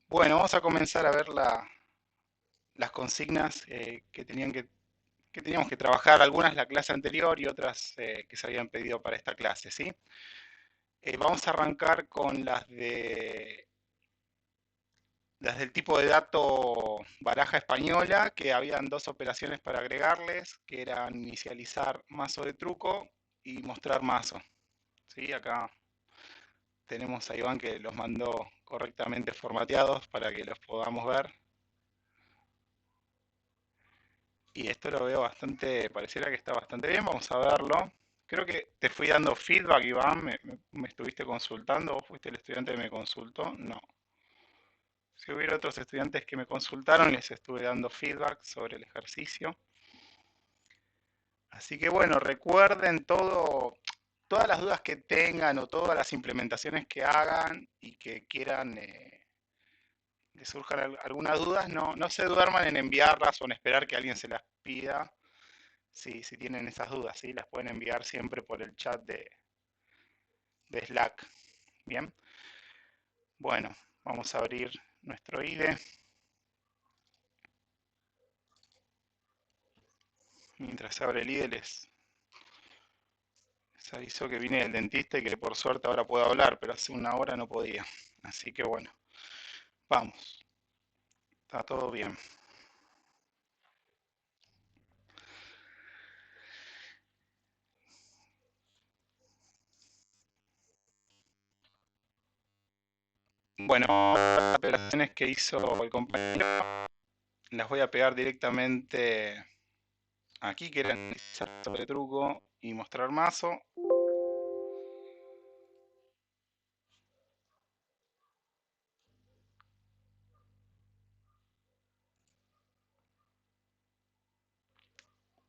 Bueno, vamos a comenzar a ver las consignas que teníamos que trabajar, algunas la clase anterior y otras que se habían pedido para esta clase, ¿sí? Vamos a arrancar con las del tipo de dato baraja española, que habían dos operaciones para agregarles, que eran inicializar mazo de truco y mostrar mazo, ¿sí? Acá tenemos a Iván que los mandó correctamente formateados para que los podamos ver. Y esto lo veo bastante, pareciera que está bastante bien, vamos a verlo. Creo que te fui dando feedback, Iván, me estuviste consultando, vos fuiste el estudiante que me consultó, no. Si hubiera otros estudiantes que me consultaron, les estuve dando feedback sobre el ejercicio. Así que bueno, recuerden todas las dudas que tengan o todas las implementaciones que hagan y que quieran, les surjan algunas dudas, no se duerman en enviarlas o en esperar que alguien se las pida. Si tienen esas dudas, ¿sí? Las pueden enviar siempre por el chat de Slack. Bien, bueno, vamos a abrir nuestro IDE. Mientras se abre el IDE les avisó que vine del dentista y que por suerte ahora puedo hablar, pero hace una hora no podía. Así que bueno, vamos, está todo bien. Bueno, las operaciones que hizo el compañero las voy a pegar directamente aquí, que eran sobre truco y mostrar mazo.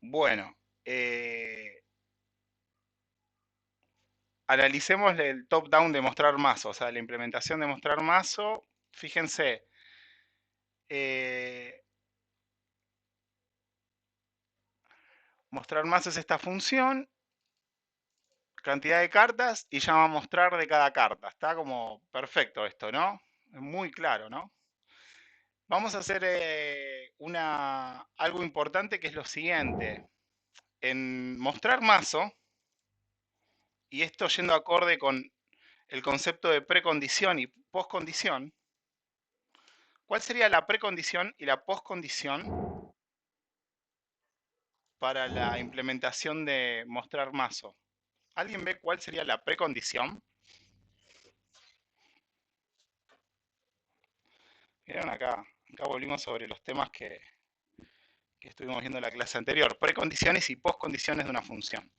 Bueno, analicemos el top-down de mostrar mazo, o sea, la implementación de mostrar mazo. Fíjense, eh, mostrar mazo es esta función, cantidad de cartas y llama mostrar de cada carta. Está como perfecto esto, ¿no? Es muy claro, ¿no? Vamos a hacer algo importante que es lo siguiente. En mostrar mazo, y esto yendo acorde con el concepto de precondición y poscondición, ¿cuál sería la precondición y la poscondición para la implementación de mostrar mazo? ¿Alguien ve cuál sería la precondición? Miren acá volvimos sobre los temas que estuvimos viendo en la clase anterior, precondiciones y poscondiciones de una función.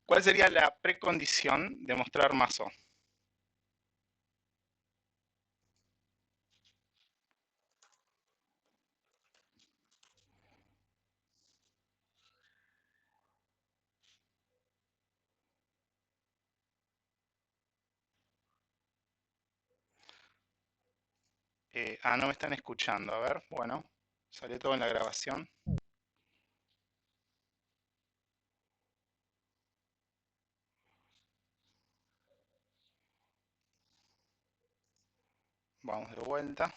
¿Cuál sería la precondición de mostrar mazo? No me están escuchando, a ver, bueno, salió todo en la grabación. Vamos de vuelta.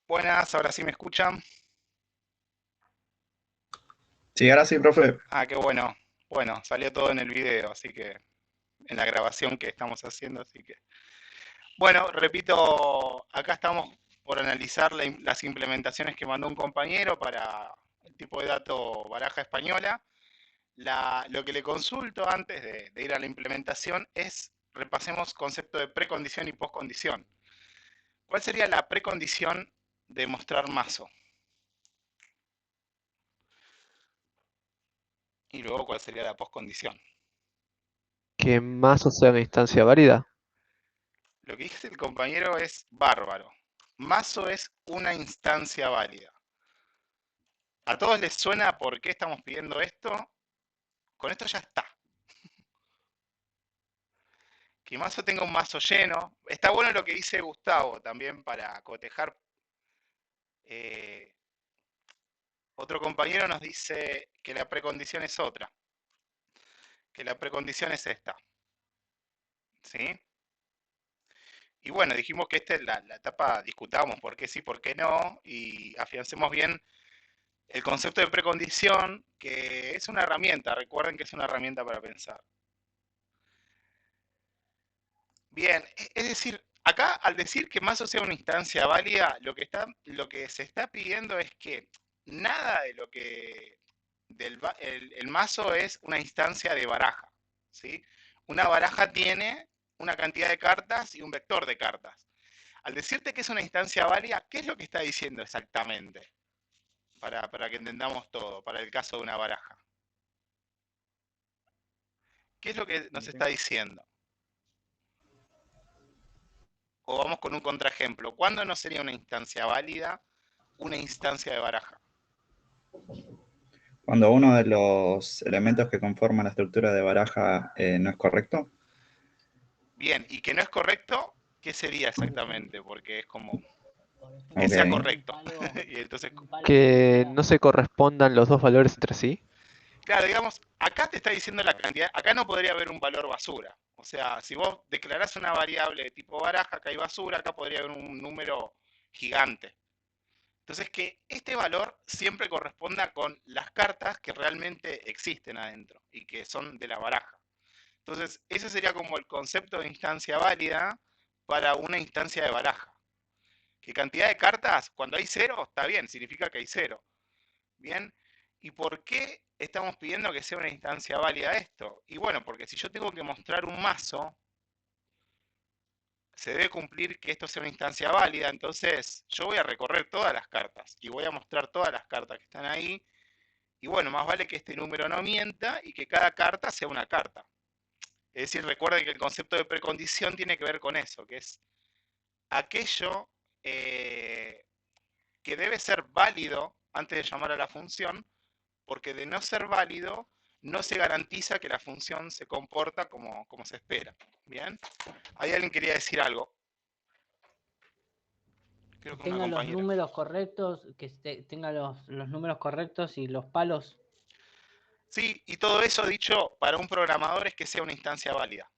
Buenas, ahora sí me escuchan. Sí, ahora sí, profe. Qué bueno. Bueno, salió todo en el video, así que en la grabación que estamos haciendo, así que bueno, repito, acá estamos por analizar las implementaciones que mandó un compañero para el tipo de dato baraja española. Lo que le consulto antes de ir a la implementación es, repasemos concepto de precondición y poscondición. ¿Cuál sería la precondición de mostrar mazo? Y luego, ¿cuál sería la poscondición? Que mazo sea una instancia válida. Lo que dice el compañero es bárbaro. Mazo es una instancia válida. ¿A todos les suena por qué estamos pidiendo esto? Con esto ya está. que mazo tenga un mazo lleno. Está bueno lo que dice Gustavo también para cotejar. Otro compañero nos dice que la precondición es otra, que la precondición es esta, ¿sí? Y bueno, dijimos que esta es la etapa, discutamos por qué sí, por qué no, y afiancemos bien el concepto de precondición, que es una herramienta, recuerden que es una herramienta para pensar. Bien, es decir, acá al decir que mazo sea una instancia válida, lo que se está pidiendo es que nada de lo que el mazo es una instancia de baraja, ¿sí? Una baraja tiene una cantidad de cartas y un vector de cartas. Al decirte que es una instancia válida, ¿qué es lo que está diciendo exactamente? Para que entendamos todo, para el caso de una baraja. ¿Qué es lo que nos está diciendo? O vamos con un contraejemplo. ¿Cuándo no sería una instancia válida una instancia de baraja? Cuando uno de los elementos que conforman la estructura de baraja no es correcto. Bien, y que no es correcto, ¿qué sería exactamente? Porque es como que sea Ok. correcto. Y entonces, Que no se correspondan los dos valores entre sí. claro, digamos, acá te está diciendo la cantidad, acá no podría haber un valor basura. O sea, si vos declarás una variable de tipo baraja, acá hay basura, acá podría haber un número gigante. Entonces, que este valor siempre corresponda con las cartas que realmente existen adentro y que son de la baraja. Entonces, ese sería como el concepto de instancia válida para una instancia de baraja. ¿Qué cantidad de cartas? Cuando hay cero, está bien, significa que hay cero. Bien. ¿Y por qué estamos pidiendo que sea una instancia válida esto? Y bueno, porque si yo tengo que mostrar un mazo, se debe cumplir que esto sea una instancia válida, entonces yo voy a recorrer todas las cartas y voy a mostrar todas las cartas que están ahí. Y bueno, más vale que este número no mienta y que cada carta sea una carta. Es decir, recuerden que el concepto de precondición tiene que ver con eso, que es aquello que debe ser válido antes de llamar a la función, porque de no ser válido, no se garantiza que la función se comporta como se espera. ¿Bien? Ahí alguien quería decir algo. Creo Que que una tenga los compañera. números correctos, que tenga los números correctos y los palos. Sí, y todo eso dicho para un programador es que sea una instancia válida.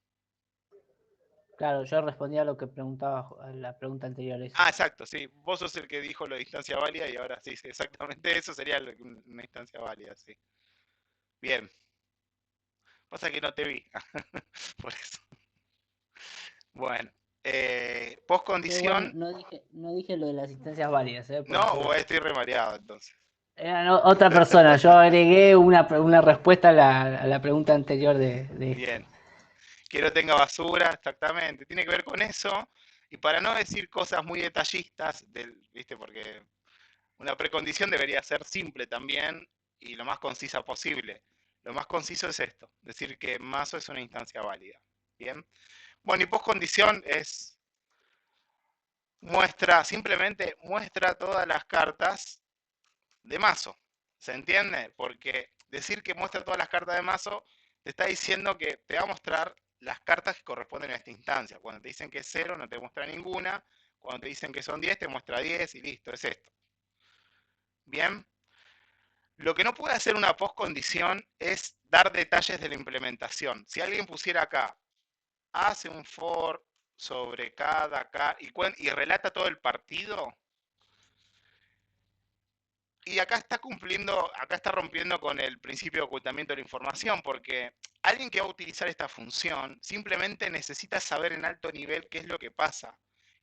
Claro, yo respondía a lo que preguntaba a la pregunta anterior. Eso. Ah, exacto, sí. Vos sos el que dijo lo de instancia válida y ahora sí, sí, exactamente eso sería una instancia válida, sí. Bien. Pasa que no te vi. Por eso. Bueno. Yo igual Postcondición. no dije lo de las instancias válidas, por No, las o dudas. estoy remareado entonces. Era otra persona, yo agregué una respuesta a la pregunta anterior de esto. Bien. Que no tenga basura, exactamente. Tiene que ver con eso. Y para no decir cosas muy detallistas, ¿viste? Porque una precondición debería ser simple también y lo más concisa posible. Lo más conciso es esto, decir que mazo es una instancia válida. Bien. Bueno, y postcondición es simplemente muestra todas las cartas de mazo. ¿Se entiende? Porque decir que muestra todas las cartas de mazo te está diciendo que te va a mostrar las cartas que corresponden a esta instancia. Cuando te dicen que es 0 no te muestra ninguna. Cuando te dicen que son 10 te muestra 10 y listo, es esto. Bien. Lo que no puede hacer una postcondición es dar detalles de la implementación. Si alguien pusiera acá, hace un for sobre cada y relata todo el partido, y acá está rompiendo con el principio de ocultamiento de la información, porque alguien que va a utilizar esta función simplemente necesita saber en alto nivel qué es lo que pasa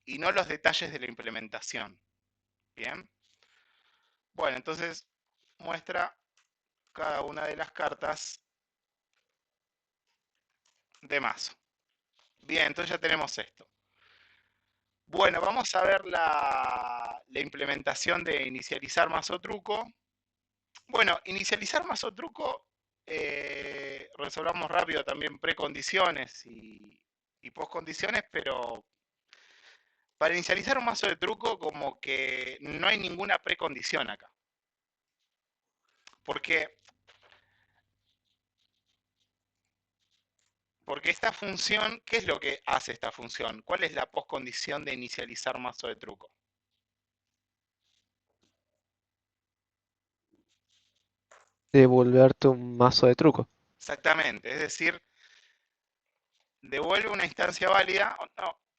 y no los detalles de la implementación. Bien. Bueno, entonces muestra cada una de las cartas de mazo. Bien, entonces ya tenemos esto. Bueno, vamos a ver la implementación de inicializar mazo truco. Bueno, inicializar mazo truco, resolvamos rápido también precondiciones y postcondiciones, pero para inicializar un mazo de truco como que no hay ninguna precondición acá. Porque Porque esta función, ¿qué es lo que hace esta función? ¿Cuál es la postcondición de inicializar mazo de truco? Devolverte un mazo de truco. Exactamente, es decir, devuelve una instancia válida,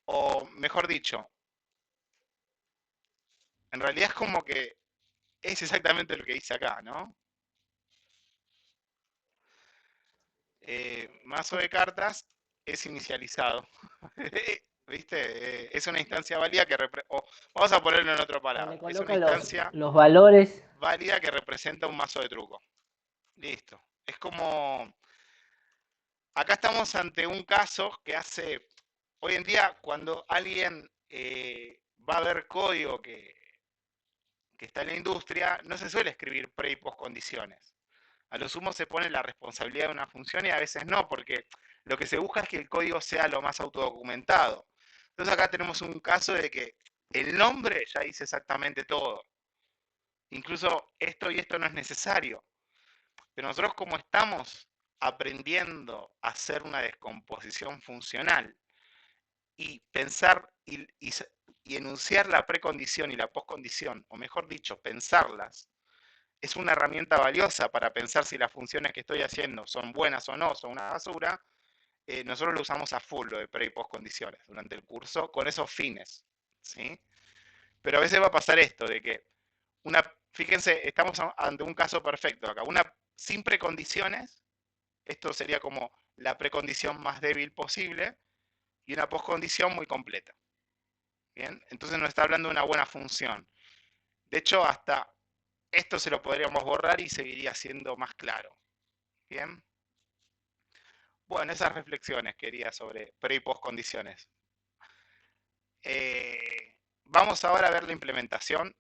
o mejor dicho, en realidad es como que es exactamente lo que dice acá, ¿no? Mazo de cartas es inicializado. ¿Viste? Es una instancia válida que vamos a ponerlo en otra Se le palabra. Es una coloca instancia los valores. válida que representa un mazo de truco. Listo. Es como. Acá estamos ante un caso que hace. Hoy en día, cuando alguien va a ver código que está en la industria, no se suele escribir pre y post condiciones. A lo sumo se pone la responsabilidad de una función y a veces no, porque lo que se busca es que el código sea lo más autodocumentado. Entonces acá tenemos un caso de que el nombre ya dice exactamente todo. Incluso esto y esto no es necesario. Pero nosotros como estamos aprendiendo a hacer una descomposición funcional y pensar y enunciar la precondición y la postcondición, o mejor dicho, pensarlas, es una herramienta valiosa para pensar si las funciones que estoy haciendo son buenas o no, son una basura. Nosotros lo usamos a full, lo de pre y post condiciones, durante el curso, con esos fines. ¿Sí? Pero a veces va a pasar esto, de que fíjense, estamos ante un caso perfecto acá, una sin precondiciones, esto sería como la precondición más débil posible, y una postcondición muy completa. ¿Bien? Entonces nos está hablando de una buena función. De hecho, hasta esto se lo podríamos borrar y seguiría siendo más claro. Bien. Bueno, esas reflexiones quería sobre pre y post condiciones. Vamos ahora a ver la implementación,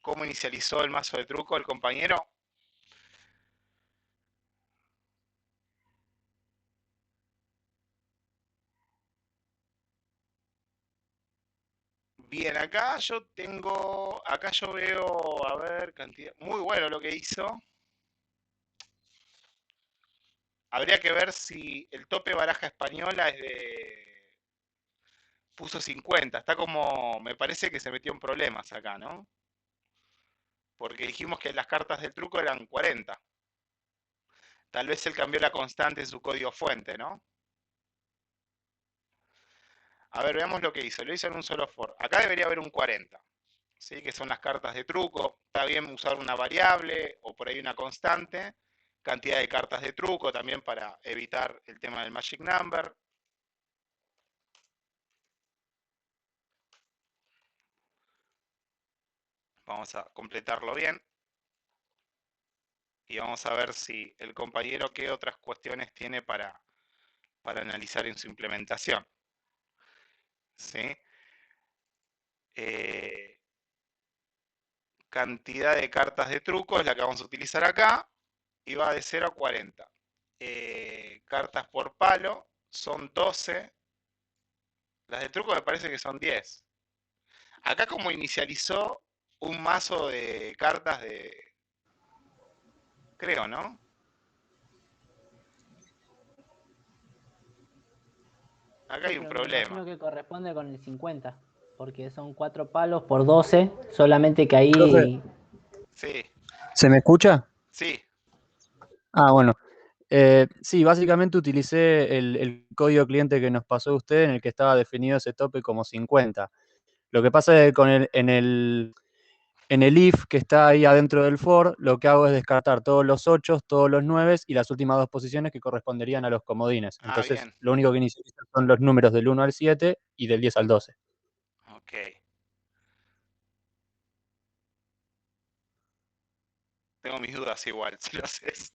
cómo inicializó el mazo de truco el compañero. Bien, acá yo veo, a ver, cantidad, muy bueno lo que hizo. Habría que ver si el tope baraja española puso 50, está como, me parece que se metió en problemas acá, ¿no? Porque dijimos que las cartas del truco eran 40. Tal vez él cambió la constante en su código fuente, ¿no? A ver, veamos lo que hizo. Lo hizo en un solo for. Acá debería haber un 40, ¿sí? Que son las cartas de truco. Está bien usar una variable o por ahí una constante. Cantidad de cartas de truco también para evitar el tema del magic number. Vamos a completarlo bien. Y vamos a ver si el compañero qué otras cuestiones tiene para analizar en su implementación. ¿Sí? Cantidad de cartas de truco es la que vamos a utilizar acá y va de 0 a 40. Cartas por palo son 12. Las de truco me parece que son 10. Acá como inicializó un mazo de cartas de. Creo, ¿no? Acá Sí, hay un pero me problema. imagino que corresponde con el 50, porque son 4 palos por 12, solamente que Profe, ahí. Sí, ¿se me escucha? sí. Ah, bueno. Sí, básicamente utilicé el código cliente que nos pasó usted en el que estaba definido ese tope como 50. Lo que pasa es que en el if que está ahí adentro del for, lo que hago es descartar todos los 8, todos los 9 y las últimas dos posiciones que corresponderían a los comodines. Ah, Entonces, bien. lo único que inicializa son los números del 1 al 7 y del 10 al 12. Ok. Tengo mis dudas igual, si lo haces.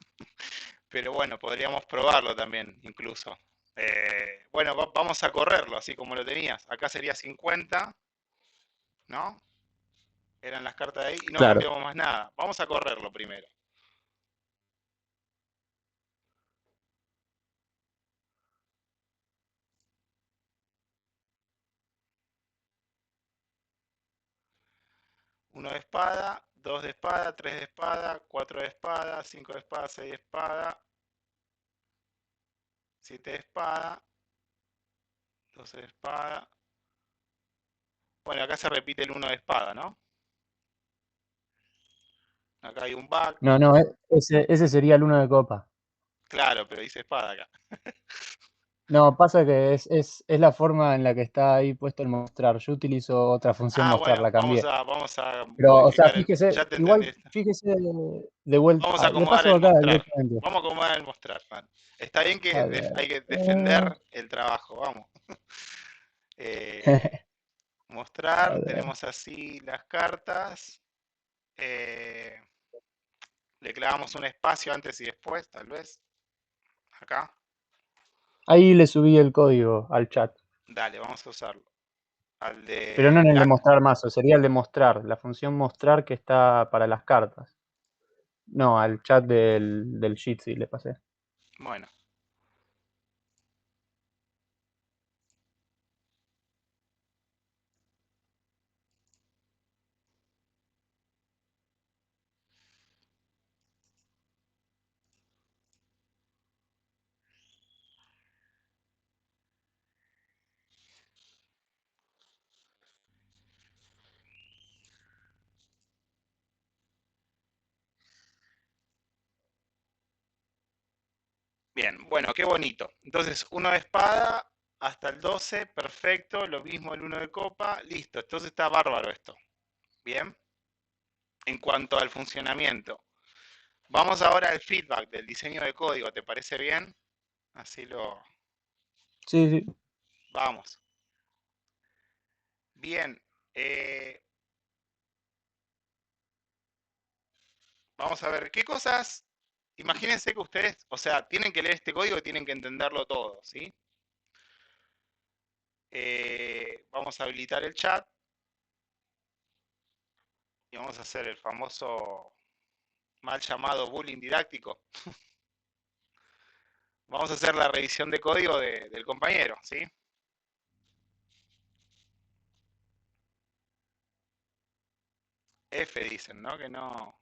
Pero bueno, podríamos probarlo también, incluso. Bueno, vamos a correrlo, así como lo tenías. Acá sería 50, ¿no? Eran las cartas de ahí y no Claro. cambiamos más nada. Vamos a correrlo primero. Uno de espada, dos de espada, tres de espada, cuatro de espada, cinco de espada, seis de espada, 7 de espada, 12 de espada. Bueno, acá se repite el 1 de espada, ¿no? Acá hay un back. No, ese sería el 1 de copa. Claro, pero dice espada acá. No, pasa que es la forma en la que está ahí puesto el mostrar. Yo utilizo otra función Ah, mostrar, bueno, la cambié. vamos a Pero, o sea, modificar el. fíjese, Ya te igual, entendí. fíjese de vuelta. Vamos a Le acomodar paso el acá mostrar. directamente. Vamos a acomodar el mostrar. Vale. Está bien que A ver. hay que defender el trabajo. Vamos. Eh, A mostrar. ver. Tenemos así las cartas. Eh, le clavamos un espacio antes y después, tal vez. Acá. Ahí le subí el código al chat. Dale, vamos a usarlo. Al Pero no de en el de Black. mostrar mazo, sería el de mostrar, la función mostrar que está para las cartas. No, al chat del Jitsi le pasé. Bueno. Bien, bueno, qué bonito. Entonces, 1 de espada hasta el 12, perfecto. Lo mismo el 1 de copa, listo. Entonces está bárbaro esto. Bien. En cuanto al funcionamiento. Vamos ahora al feedback del diseño de código. ¿Te parece bien? Así lo. Sí, sí. Vamos. Bien. Vamos a ver qué cosas. Imagínense que ustedes, o sea, tienen que leer este código y tienen que entenderlo todo, ¿sí? Vamos a habilitar el chat y vamos a hacer el famoso mal llamado bullying didáctico. Vamos a hacer la revisión de código del compañero, ¿sí? F dicen, ¿no? Que no.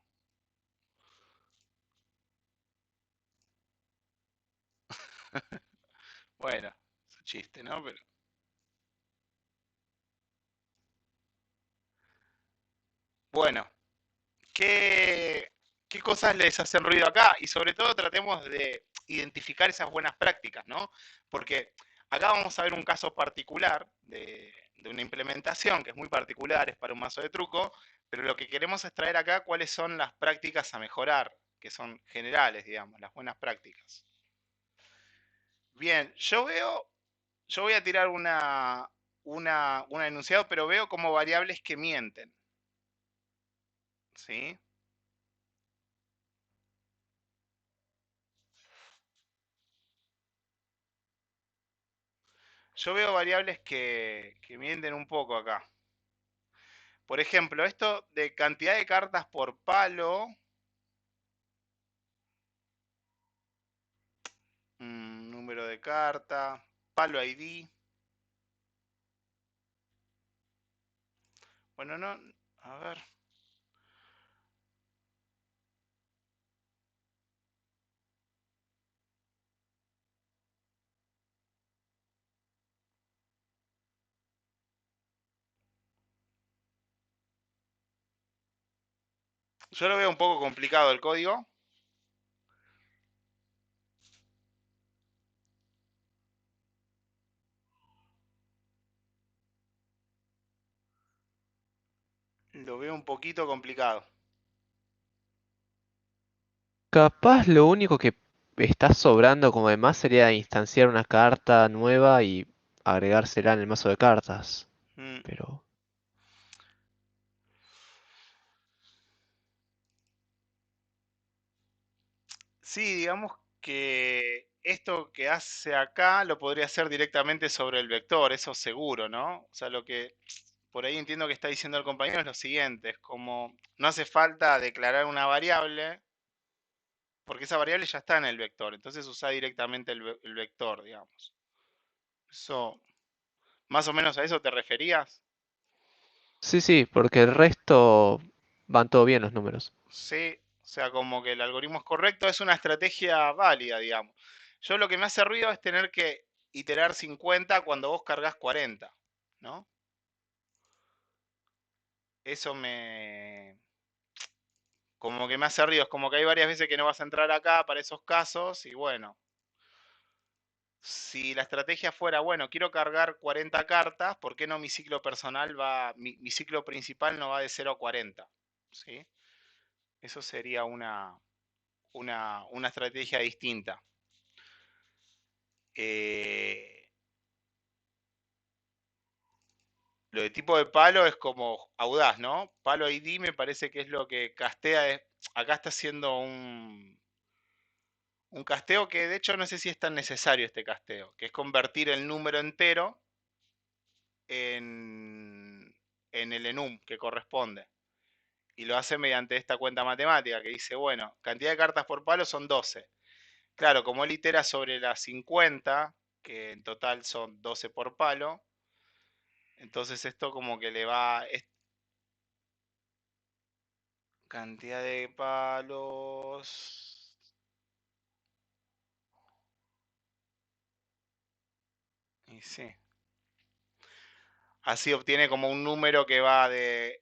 Bueno, es un chiste, ¿no? Pero. Bueno, ¿qué cosas les hacen ruido acá? Y sobre todo tratemos de identificar esas buenas prácticas, ¿no? Porque acá vamos a ver un caso particular de una implementación que es muy particular, es para un mazo de truco, pero lo que queremos es traer acá cuáles son las prácticas a mejorar, que son generales, digamos, las buenas prácticas. Bien, yo voy a tirar un enunciado, pero veo como variables que mienten, ¿sí? Yo veo variables que mienten un poco acá. Por ejemplo, esto de cantidad de cartas por palo. Número de carta. Palo ID. Bueno, no. A ver. Yo lo veo un poco complicado el código. Lo veo un poquito complicado. Capaz lo único que está sobrando como demás sería instanciar una carta nueva y agregársela en el mazo de cartas. Mm, Pero Sí, digamos que esto que hace acá lo podría hacer directamente sobre el vector, eso seguro, ¿no? O sea, lo que por ahí entiendo que está diciendo el compañero es lo siguiente, es como no hace falta declarar una variable, porque esa variable ya está en el vector, entonces usa directamente el vector, digamos. Eso, más o menos a eso te referías. sí, sí, porque el resto van todo bien los números. Sí, o sea, como que el algoritmo es correcto, es una estrategia válida, digamos. Yo lo que me hace ruido es tener que iterar 50 cuando vos cargas 40, ¿no? Eso como que me hace ruido, es como que hay varias veces que no vas a entrar acá para esos casos y bueno, si la estrategia fuera, bueno, quiero cargar 40 cartas, ¿por qué no mi ciclo personal mi ciclo principal no va de 0 a 40? ¿Sí? Eso sería una estrategia distinta. Lo de tipo de palo es como audaz, ¿no? Palo ID me parece que es lo que castea. Acá está haciendo un casteo que de hecho no sé si es tan necesario este casteo, que es convertir el número entero en el enum que corresponde. Y lo hace mediante esta cuenta matemática que dice, bueno, cantidad de cartas por palo son 12. Claro, como él itera sobre las 50, que en total son 12 por palo, entonces esto como que le va... Cantidad de palos... Y sí. Así obtiene como un número que va de...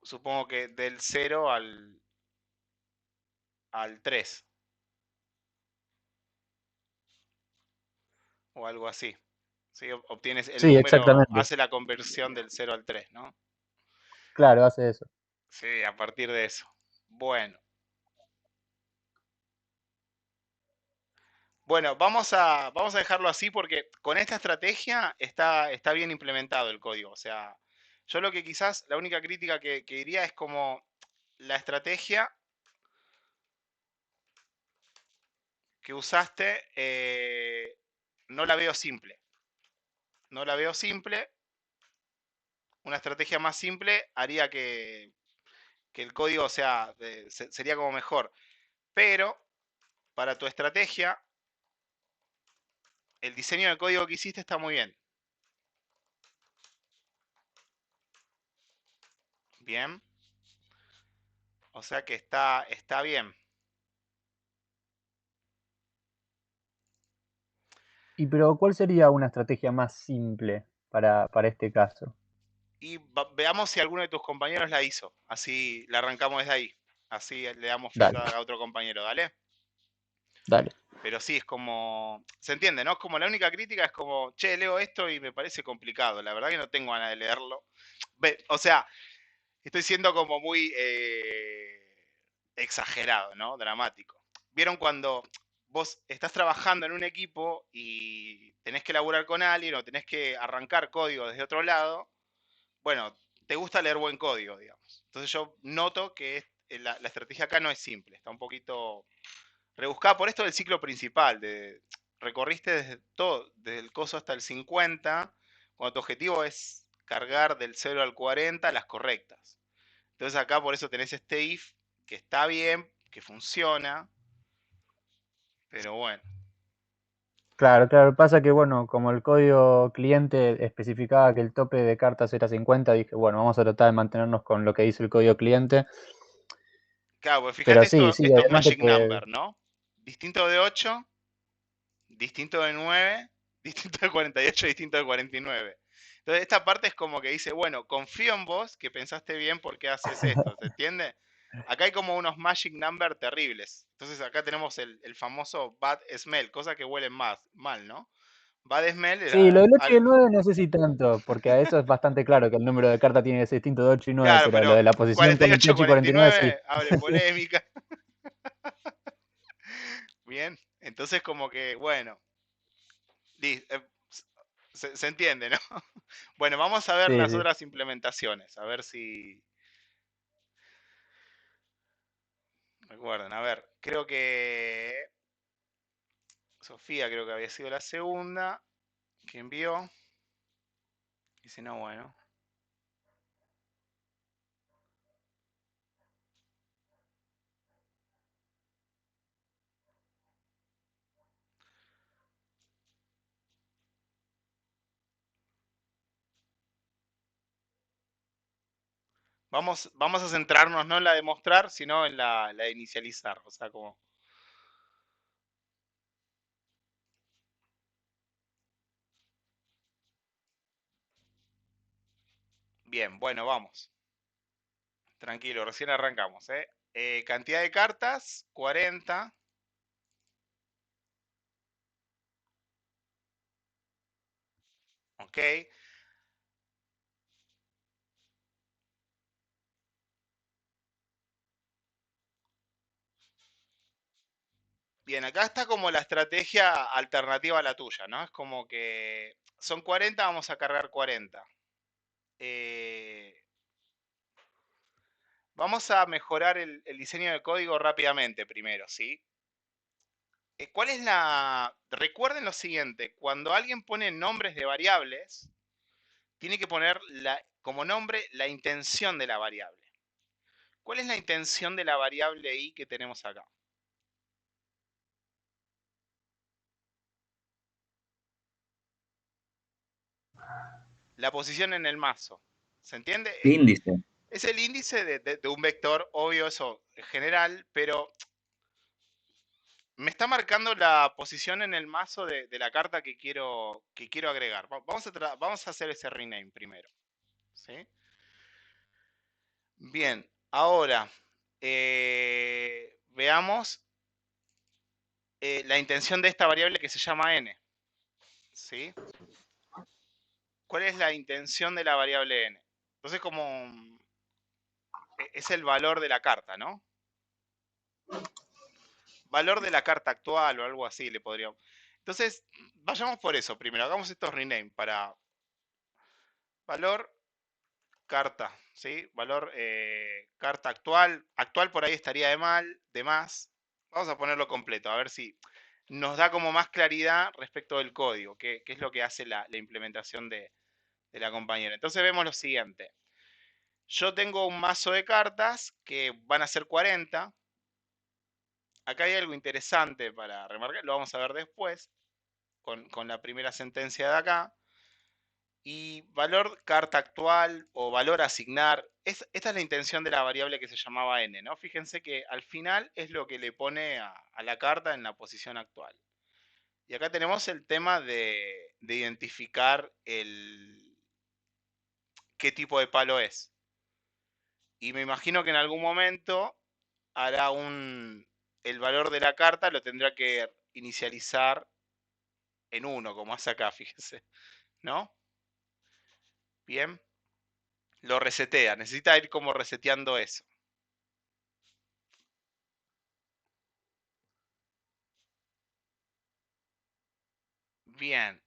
Supongo que del 0 al 3. O algo así. ¿Sí? Obtienes el Sí, número, exactamente. hace la conversión del 0 al 3, ¿no? Claro, hace eso. Sí, a partir de eso. Bueno. Bueno, vamos a dejarlo así porque con esta estrategia está bien implementado el código. O sea, yo lo que quizás, la única crítica que diría es como la estrategia que usaste, no la veo simple. No la veo simple. Una estrategia más simple haría que el código, o sea, sería como mejor. Pero para tu estrategia, el diseño del código que hiciste está muy bien. Bien. O sea que está bien. Y pero, ¿cuál sería una estrategia más simple para este caso? Y veamos si alguno de tus compañeros la hizo. Así la arrancamos desde ahí. Así le damos Dale, feedback a otro compañero, ¿dale? dale. Pero sí, es como... Se entiende, ¿no? Es como la única crítica es como, che, leo esto y me parece complicado. La verdad que no tengo ganas de leerlo. O sea, estoy siendo como muy exagerado, ¿no? Dramático. ¿Vieron cuando vos estás trabajando en un equipo y tenés que laburar con alguien o tenés que arrancar código desde otro lado? Bueno, te gusta leer buen código, digamos. Entonces yo noto que la estrategia acá no es simple, está un poquito rebuscada por esto del ciclo principal. Recorriste desde todo, desde el coso hasta el 50, cuando tu objetivo es cargar del 0 al 40 las correctas. Entonces acá por eso tenés este if, que está bien, que funciona, pero bueno. Claro, claro. Pasa que, bueno, como el código cliente especificaba que el tope de cartas era 50, dije, bueno, vamos a tratar de mantenernos con lo que dice el código cliente. Claro, pues Pero fíjate sí, sí, estos obviamente magic que... number, ¿no? Distinto de 8, distinto de 9, distinto de 48, distinto de 49. Entonces, esta parte es como que dice, bueno, confío en vos que pensaste bien por qué haces esto, ¿se entiende? Acá hay como unos magic number terribles. Entonces, acá tenemos el famoso bad smell, cosa que huelen mal, ¿no? Bad smell Sí, era lo del 8 y el 9 no sé si tanto, porque a eso es bastante claro que el número de carta tiene que ser distinto de 8 y 9, claro, pero lo pero de la posición 48, 48 y 49 sí. 49, abre polémica. Bien, entonces como que, bueno, se entiende, ¿no? Bueno, vamos a ver Sí, las sí. otras implementaciones, a ver si recuerdan. A ver, creo que Sofía creo que había sido la segunda que envió. Y si no, bueno. Vamos a centrarnos no en la de mostrar, sino en la de inicializar. O sea, como Bien, bueno, vamos. Tranquilo, recién arrancamos, ¿eh? Cantidad de cartas, 40. Ok. Bien, acá está como la estrategia alternativa a la tuya, ¿no? Es como que son 40, vamos a cargar 40. Eh, Vamos a mejorar el diseño de código rápidamente primero, ¿sí? ¿Cuál es la...? Recuerden lo siguiente, cuando alguien pone nombres de variables, tiene que poner como nombre la intención de la variable. ¿Cuál es la intención de la variable i que tenemos acá? La posición en el mazo. ¿Se entiende? Índice. Es el índice de un vector, obvio eso en general, pero me está marcando la posición en el mazo de la carta que quiero agregar. Vamos a hacer ese rename primero. ¿Sí? Bien, ahora veamos la intención de esta variable que se llama n. ¿Sí? ¿Cuál es la intención de la variable n? Entonces, como es el valor de la carta, ¿no? Valor de la carta actual o algo así le podríamos. Entonces, vayamos por eso primero. Hagamos estos rename para valor carta, ¿sí? Valor carta actual. Actual por ahí estaría de más. Vamos a ponerlo completo, a ver si nos da como más claridad respecto del código, que es lo que hace la implementación de la compañera. Entonces vemos lo siguiente. Yo tengo un mazo de cartas que van a ser 40. Acá hay algo interesante para remarcar, lo vamos a ver después, con la primera sentencia de acá. Y valor carta actual o valor asignar, esta es la intención de la variable que se llamaba n, ¿no? Fíjense que al final es lo que le pone a la carta en la posición actual. Y acá tenemos el tema de identificar qué tipo de palo es. Y me imagino que en algún momento hará el valor de la carta lo tendrá que inicializar en 1, como hace acá, fíjense, ¿no? Bien, lo resetea, necesita ir como reseteando eso. Bien,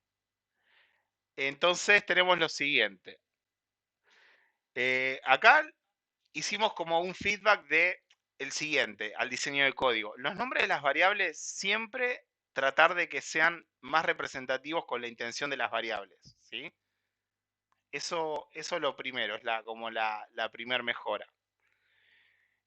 entonces tenemos lo siguiente. Acá hicimos como un feedback de el siguiente al diseño de código. Los nombres de las variables siempre tratar de que sean más representativos con la intención de las variables, ¿sí? Eso es lo primero, es como la primer mejora.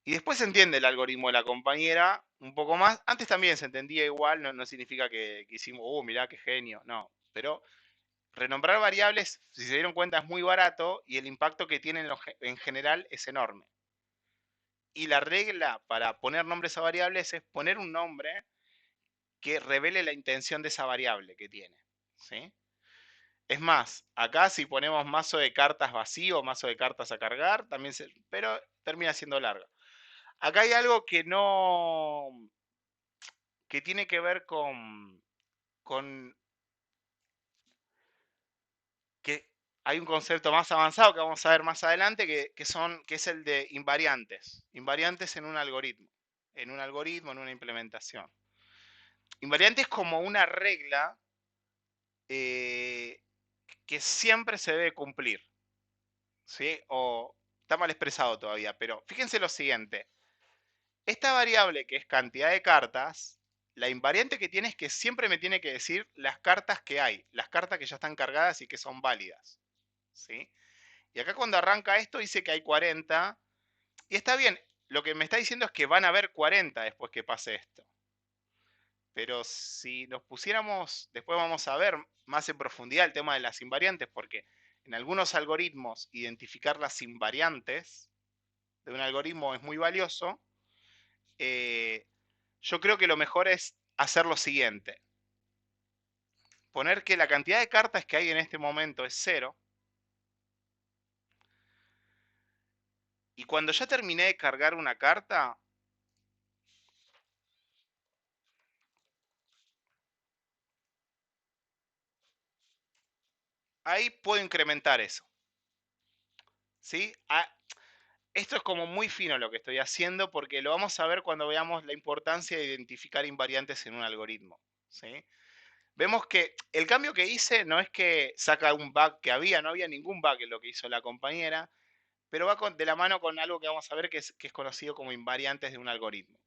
Y después se entiende el algoritmo de la compañera un poco más. Antes también se entendía igual, no significa que hicimos, mirá qué genio, no. Pero renombrar variables, si se dieron cuenta, es muy barato y el impacto que tiene en general es enorme. Y la regla para poner nombres a variables es poner un nombre que revele la intención de esa variable que tiene. ¿Sí? Es más, acá si ponemos mazo de cartas vacío, mazo de cartas a cargar, también pero termina siendo largo. Acá hay algo que tiene que ver con que hay un concepto más avanzado que vamos a ver más adelante, que es el de invariantes. Invariantes en un algoritmo. En una implementación. Invariante es como una regla que siempre se debe cumplir. ¿Sí? O está mal expresado todavía, pero fíjense lo siguiente. Esta variable que es cantidad de cartas, la invariante que tiene es que siempre me tiene que decir las cartas que hay, las cartas que ya están cargadas y que son válidas. ¿Sí? Y acá cuando arranca esto dice que hay 40. Y está bien, lo que me está diciendo es que van a haber 40 después que pase esto. Pero si nos pusiéramos, después vamos a ver más en profundidad el tema de las invariantes, porque en algunos algoritmos identificar las invariantes de un algoritmo es muy valioso. Yo creo que lo mejor es hacer lo siguiente. Poner que la cantidad de cartas que hay en este momento es 0. Y cuando ya terminé de cargar una carta, ahí puedo incrementar eso. ¿Sí? Esto es como muy fino lo que estoy haciendo porque lo vamos a ver cuando veamos la importancia de identificar invariantes en un algoritmo. ¿Sí? Vemos que el cambio que hice no es que saca un bug que había, no había ningún bug en lo que hizo la compañera, pero va de la mano con algo que vamos a ver que es conocido como invariantes de un algoritmo.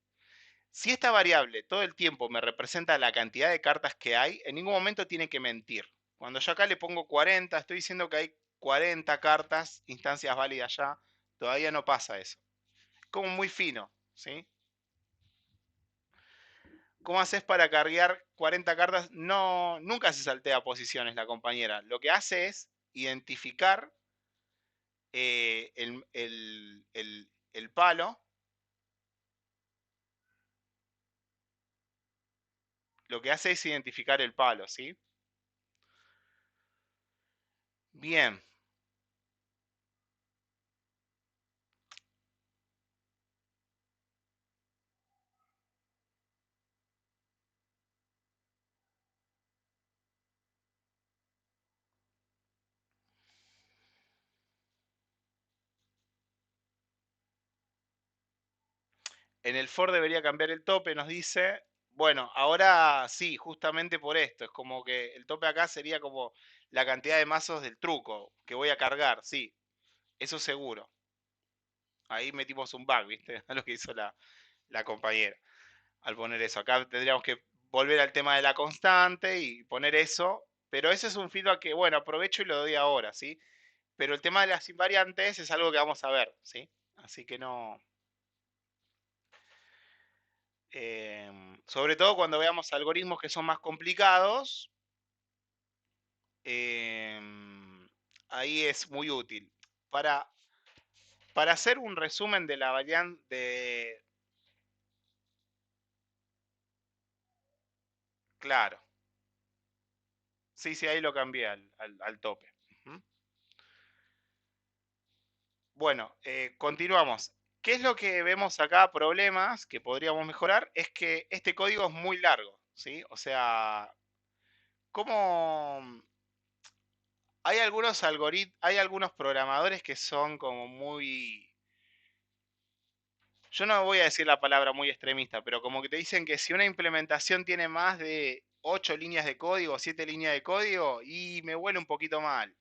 Si esta variable todo el tiempo me representa la cantidad de cartas que hay, en ningún momento tiene que mentir. Cuando yo acá le pongo 40, estoy diciendo que hay 40 cartas, instancias válidas ya, todavía no pasa eso. Como muy fino, ¿sí? ¿Cómo haces para cargar 40 cartas? No, nunca se saltea posiciones la compañera. Lo que hace es identificar el palo. Lo que hace es identificar el palo, ¿sí? Bien. En el for debería cambiar el tope, nos dice. Bueno, ahora sí, justamente por esto. Es como que el tope acá sería como la cantidad de mazos del truco que voy a cargar, sí. Eso seguro. Ahí metimos un bug, ¿viste? A lo que hizo la compañera al poner eso. Acá tendríamos que volver al tema de la constante y poner eso. Pero ese es un feedback que, bueno, aprovecho y lo doy ahora, ¿sí? Pero el tema de las invariantes es algo que vamos a ver, ¿sí? Así que no. Sobre todo cuando veamos algoritmos que son más complicados, ahí es muy útil. Para, para hacer un resumen de la variante, claro, sí, sí, ahí lo cambié al tope. Ujú. Bueno, continuamos. ¿Qué es lo que vemos acá? Problemas que podríamos mejorar. Es que este código es muy largo, ¿sí? O sea, ¿cómo? Hay algunos algoritmos, hay algunos programadores que son como muy, yo no voy a decir la palabra muy extremista, pero como que te dicen que si una implementación tiene más de 8 líneas de código, 7 líneas de código, y me huele un poquito mal.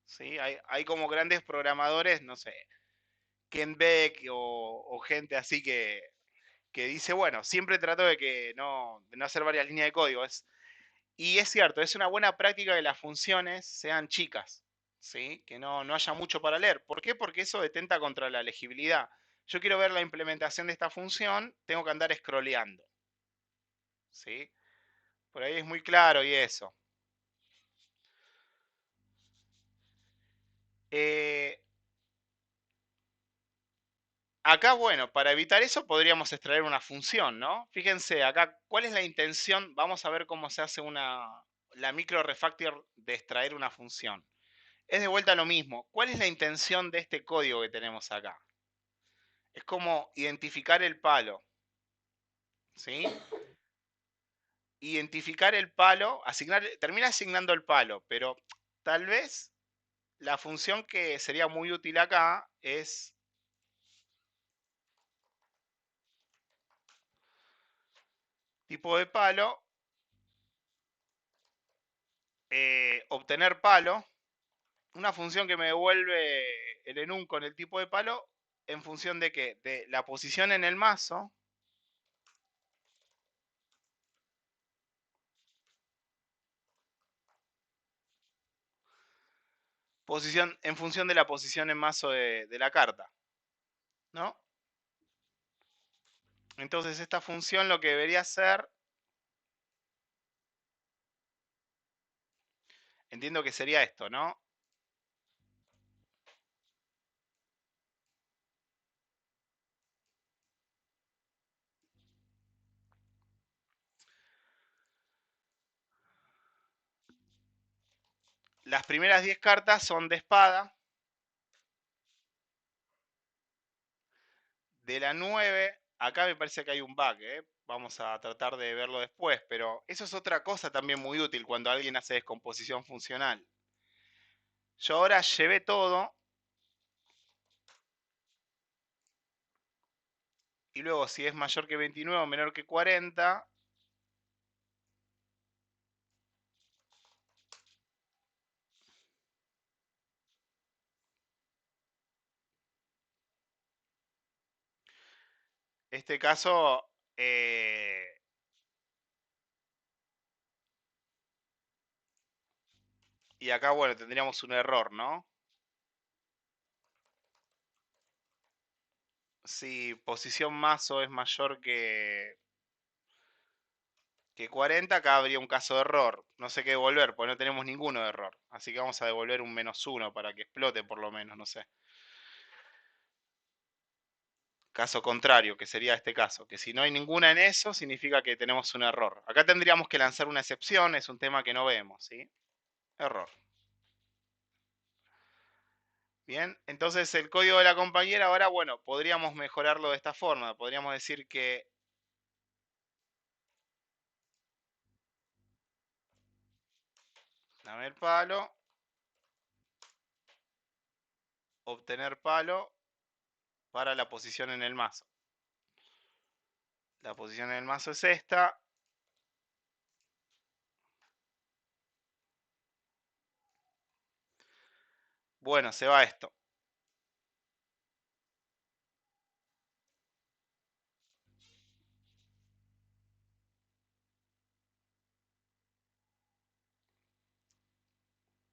¿Sí? Hay como grandes programadores, no sé, Ken Beck o gente así que dice, bueno, siempre trato de no hacer varias líneas de código. Y es cierto, es una buena práctica que las funciones sean chicas, ¿sí? Que no haya mucho para leer. ¿Por qué? Porque eso detenta contra la legibilidad. Yo quiero ver la implementación de esta función, tengo que andar scrolleando, ¿sí? Por ahí es muy claro y eso. Eh, Acá, bueno, para evitar eso podríamos extraer una función, ¿no? Fíjense, acá, ¿cuál es la intención? Vamos a ver cómo se hace la micro refactor de extraer una función. Es de vuelta lo mismo. ¿Cuál es la intención de este código que tenemos acá? Es como identificar el palo, ¿sí? Identificar el palo, termina asignando el palo, pero tal vez la función que sería muy útil acá es tipo de palo, obtener palo, una función que me devuelve el enum con el tipo de palo en función de qué, de la posición en el mazo, en función de la posición en mazo de la carta, ¿no? Entonces esta función lo que debería hacer, entiendo que sería esto, ¿no? Las primeras 10 cartas son de espada. de la 9, acá me parece que hay un bug, ¿eh? Vamos a tratar de verlo después, pero eso es otra cosa también muy útil cuando alguien hace descomposición funcional. Yo ahora llevé todo y luego si es mayor que 29 o menor que 40, este caso, y acá, bueno, tendríamos un error, ¿no? Si posición mazo es mayor que 40, acá habría un caso de error. No sé qué devolver, porque no tenemos ninguno de error. Así que vamos a devolver un -1 para que explote por lo menos, no sé. Caso contrario, que sería este caso, que si no hay ninguna en eso, significa que tenemos un error. Acá tendríamos que lanzar una excepción, es un tema que no vemos, ¿sí? Error. Bien, entonces el código de la compañera ahora, bueno, podríamos mejorarlo de esta forma. Podríamos decir que dame el palo, obtener palo para la posición en el mazo. La posición en el mazo es esta. Bueno, se va esto.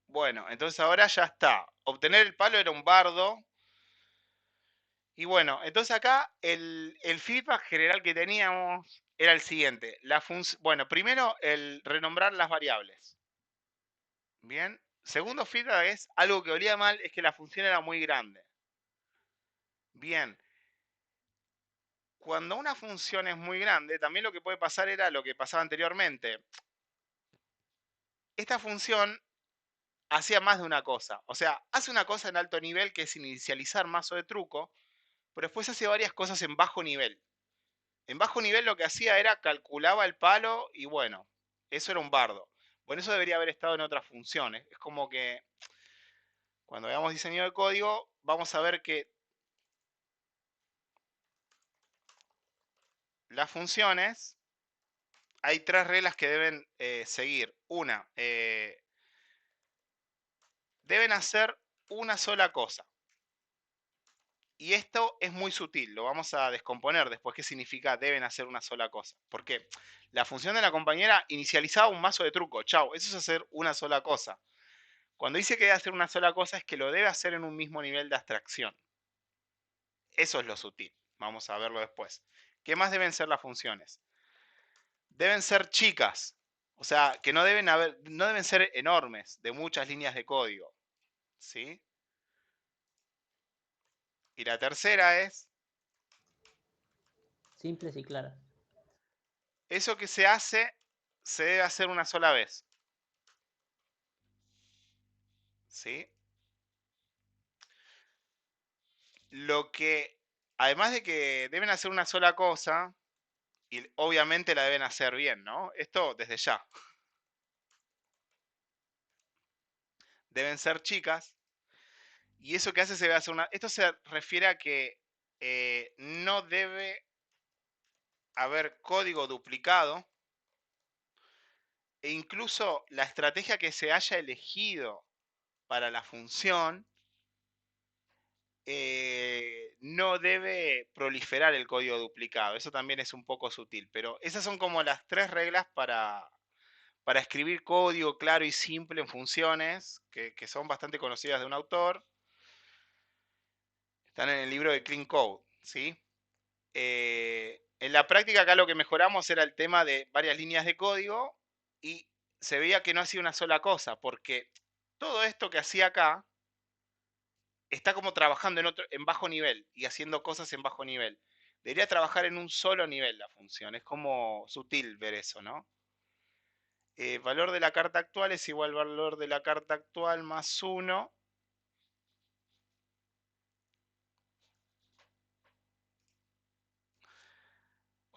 Bueno, entonces ahora ya está. Obtener el palo era un bardo. Y bueno, entonces acá el feedback general que teníamos era el siguiente. Bueno, primero el renombrar las variables. Bien. Segundo feedback es algo que olía mal, es que la función era muy grande. Bien. Cuando una función es muy grande, también lo que puede pasar era lo que pasaba anteriormente. Esta función hacía más de una cosa. O sea, hace una cosa en alto nivel que es inicializar mazo de truco, pero después hace varias cosas en bajo nivel. En bajo nivel lo que hacía era calculaba el palo y bueno, eso era un bardo. Bueno, eso debería haber estado en otras funciones. Es como que cuando veamos diseño de código, vamos a ver que las funciones, hay tres reglas que deben seguir. Una, deben hacer una sola cosa. Y esto es muy sutil, lo vamos a descomponer después qué significa deben hacer una sola cosa. Porque la función de la compañera inicializaba un mazo de truco, chau, eso es hacer una sola cosa. Cuando dice que debe hacer una sola cosa es que lo debe hacer en un mismo nivel de abstracción. Eso es lo sutil, vamos a verlo después. ¿Qué más deben ser las funciones? Deben ser chicas, o sea, que no deben ser enormes, de muchas líneas de código. ¿Sí? Y la tercera es, Simples y claras. eso que se hace, se debe hacer una sola vez. ¿Sí? Lo que, además de que deben hacer una sola cosa, y obviamente la deben hacer bien, ¿no? Esto desde ya. Deben ser chicas. Y eso que hace se debe hacer una. Esto se refiere a que no debe haber código duplicado. E incluso la estrategia que se haya elegido para la función no debe proliferar el código duplicado. Eso también es un poco sutil. Pero esas son como las tres reglas para escribir código claro y simple en funciones, que son bastante conocidas de un autor. Están en el libro de Clean Code, ¿sí? En la práctica acá lo que mejoramos era el tema de varias líneas de código y se veía que no hacía una sola cosa, porque todo esto que hacía acá está como trabajando en bajo nivel y haciendo cosas en bajo nivel. Debería trabajar en un solo nivel la función, es como sutil ver eso, ¿no? Valor de la carta actual es igual al valor de la carta actual más 1.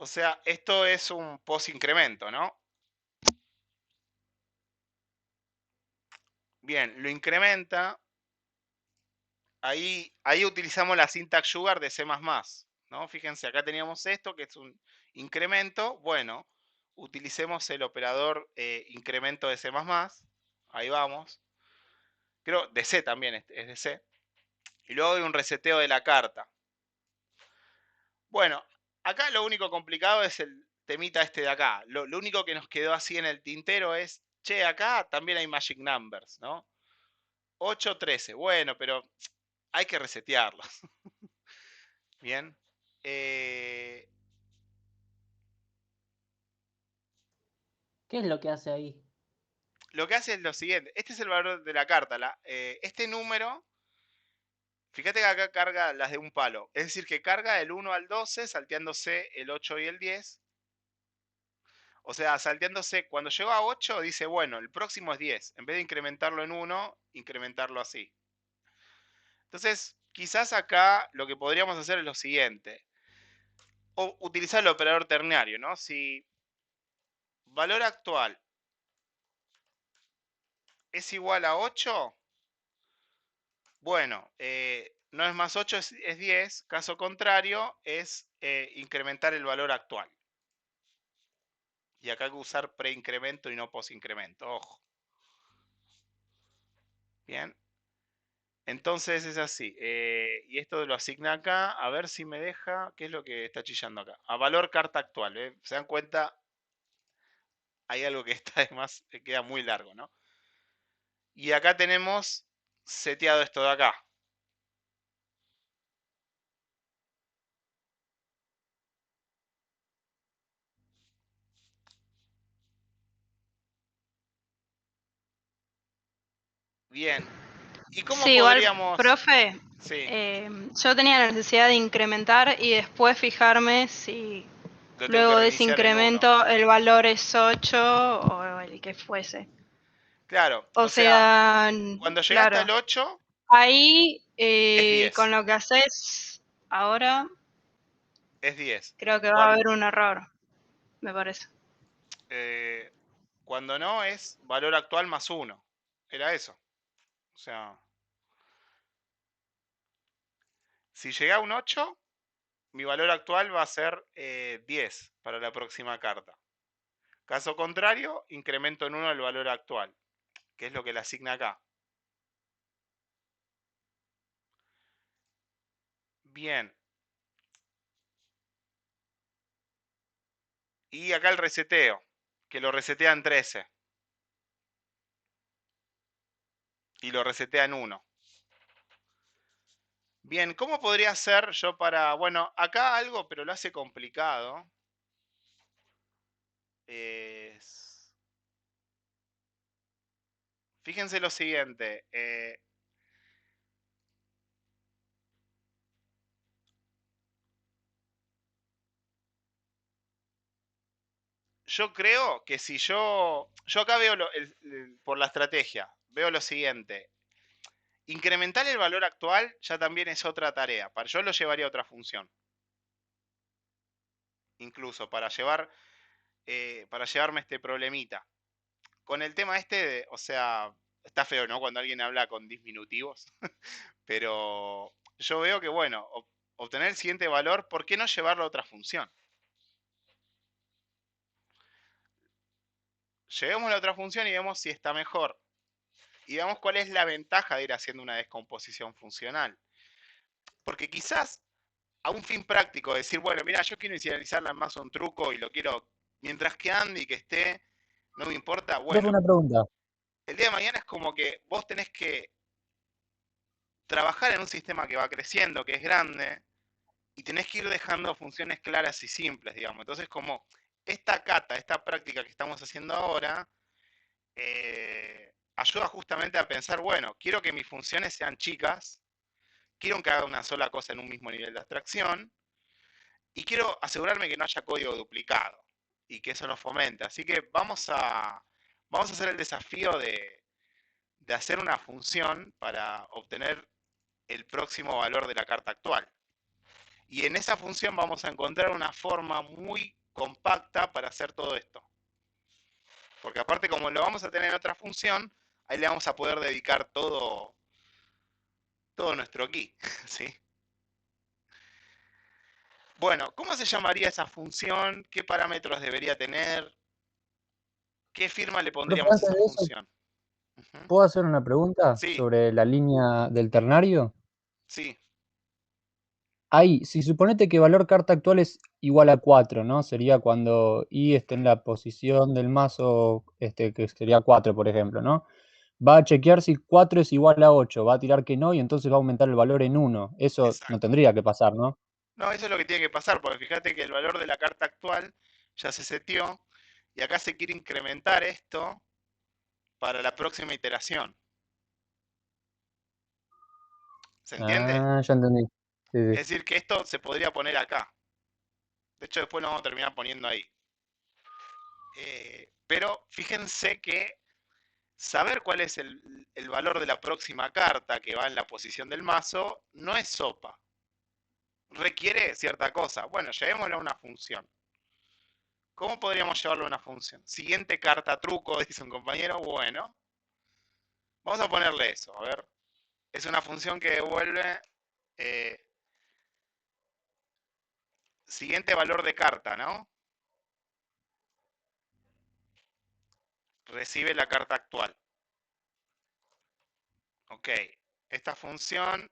O sea, esto es un post-incremento, ¿no? Bien, lo incrementa. Ahí utilizamos la syntax sugar de C++, ¿no? Fíjense, acá teníamos esto, que es un incremento. Bueno, utilicemos el operador incremento de C++. Ahí vamos. Creo, de C también, es de C. Y luego hay un reseteo de la carta. Bueno, acá lo único complicado es el temita este de acá. Lo único que nos quedó así en el tintero es, che, acá también hay magic numbers, ¿no? 8, 13. Bueno, pero hay que resetearlos. Bien. Eh, ¿Qué es lo que hace ahí? lo que hace es lo siguiente. Este es el valor de la carta. Este número, fíjate que acá carga las de un palo. Es decir, que carga del 1 al 12, salteándose el 8 y el 10. O sea, salteándose, cuando llegó a 8, dice, bueno, el próximo es 10. En vez de incrementarlo en 1, incrementarlo así. Entonces, quizás acá lo que podríamos hacer es lo siguiente. O utilizar el operador ternario, ¿no? Si valor actual es igual a 8, bueno, no es más 8, es 10. Caso contrario, es incrementar el valor actual. Y acá hay que usar preincremento y no posincremento. Ojo. Bien. Entonces es así. Y esto lo asigna acá. A ver si me deja. ¿Qué es lo que está chillando acá? A valor carta actual. ¿Se dan cuenta? Hay algo que está más, queda muy largo, ¿no? Y acá tenemos seteado esto de acá. Bien. ¿Y cómo Sí, igual, podríamos...? profe, Sí, yo tenía la necesidad de incrementar y después fijarme si lo tengo que luego de ese reiniciar en 1. incremento el valor es 8 o el que fuese. Claro, O o sea, sea, cuando llegaste al claro, 8, ahí es con 10. lo que haces ahora, Es 10. creo que va a Cuando, haber un error, me parece. cuando no, es valor actual más 1. Era eso. O sea, si llega a un 8, mi valor actual va a ser 10 para la próxima carta. Caso contrario, incremento en 1 el valor actual, que es lo que le asigna acá. Bien. Y acá el reseteo, que lo resetea en 13. Y lo resetea en 1. Bien, ¿cómo podría ser yo para... Bueno, acá algo, pero lo hace complicado. Es... Fíjense lo siguiente. Yo creo que si yo acá veo por la estrategia, veo lo siguiente. Incrementar el valor actual ya también es otra tarea. Yo lo llevaría a otra función. Incluso para llevarme este problemita. Con el tema este, o sea, está feo, ¿no? Cuando alguien habla con disminutivos. Pero yo veo que, bueno, obtener el siguiente valor, ¿por qué no llevarlo a otra función? Llevemos a otra función y vemos si está mejor. Y veamos cuál es la ventaja de ir haciendo una descomposición funcional. Porque quizás a un fin práctico, decir, bueno, mira, yo quiero inicializarla en más un truco y lo quiero, mientras que ande y que esté, no me importa, Profe, bueno, una pregunta. el día de mañana es como que vos tenés que trabajar en un sistema que va creciendo, que es grande, y tenés que ir dejando funciones claras y simples, digamos. Entonces, como esta cata, esta práctica que estamos haciendo ahora, ayuda justamente a pensar, bueno, quiero que mis funciones sean chicas, quiero que haga una sola cosa en un mismo nivel de abstracción, y quiero asegurarme que no haya código duplicado, y que eso lo fomente. Así que vamos a hacer el desafío de hacer una función para obtener el próximo valor de la carta actual. Y en esa función vamos a encontrar una forma muy compacta para hacer todo esto. Porque aparte, como lo vamos a tener en otra función, ahí le vamos a poder dedicar todo nuestro key, ¿sí? Bueno, ¿cómo se llamaría esa función? ¿Qué parámetros debería tener? ¿Qué firma le Profe, pondríamos a antes esa de eso, función? Ujú. ¿puedo hacer una pregunta Sí, sobre la línea del ternario? sí, Ahí, si suponete que valor carta actual es igual a 4, ¿no? Sería cuando I esté en la posición del mazo, que sería 4, por ejemplo, ¿no? Va a chequear si 4 es igual a 8, va a tirar que no y entonces va a aumentar el valor en 1. Eso no exacto. tendría que pasar, ¿no? No, eso es lo que tiene que pasar, porque fíjate que el valor de la carta actual ya se setió y acá se quiere incrementar esto para la próxima iteración. ¿Se entiende? Ah, ya entendí. Sí, Es sí. decir, que esto se podría poner acá. De hecho, después lo vamos a terminar poniendo ahí. Pero fíjense que saber cuál es el valor de la próxima carta que va en la posición del mazo no es sopa. Requiere cierta cosa. Bueno, llevémoslo a una función. ¿Cómo podríamos llevarlo a una función? Siguiente carta truco, dice un compañero. Bueno, vamos a ponerle eso. A ver, es una función que devuelve eh, siguiente valor de carta, ¿no? Recibe la carta actual. Ok, esta función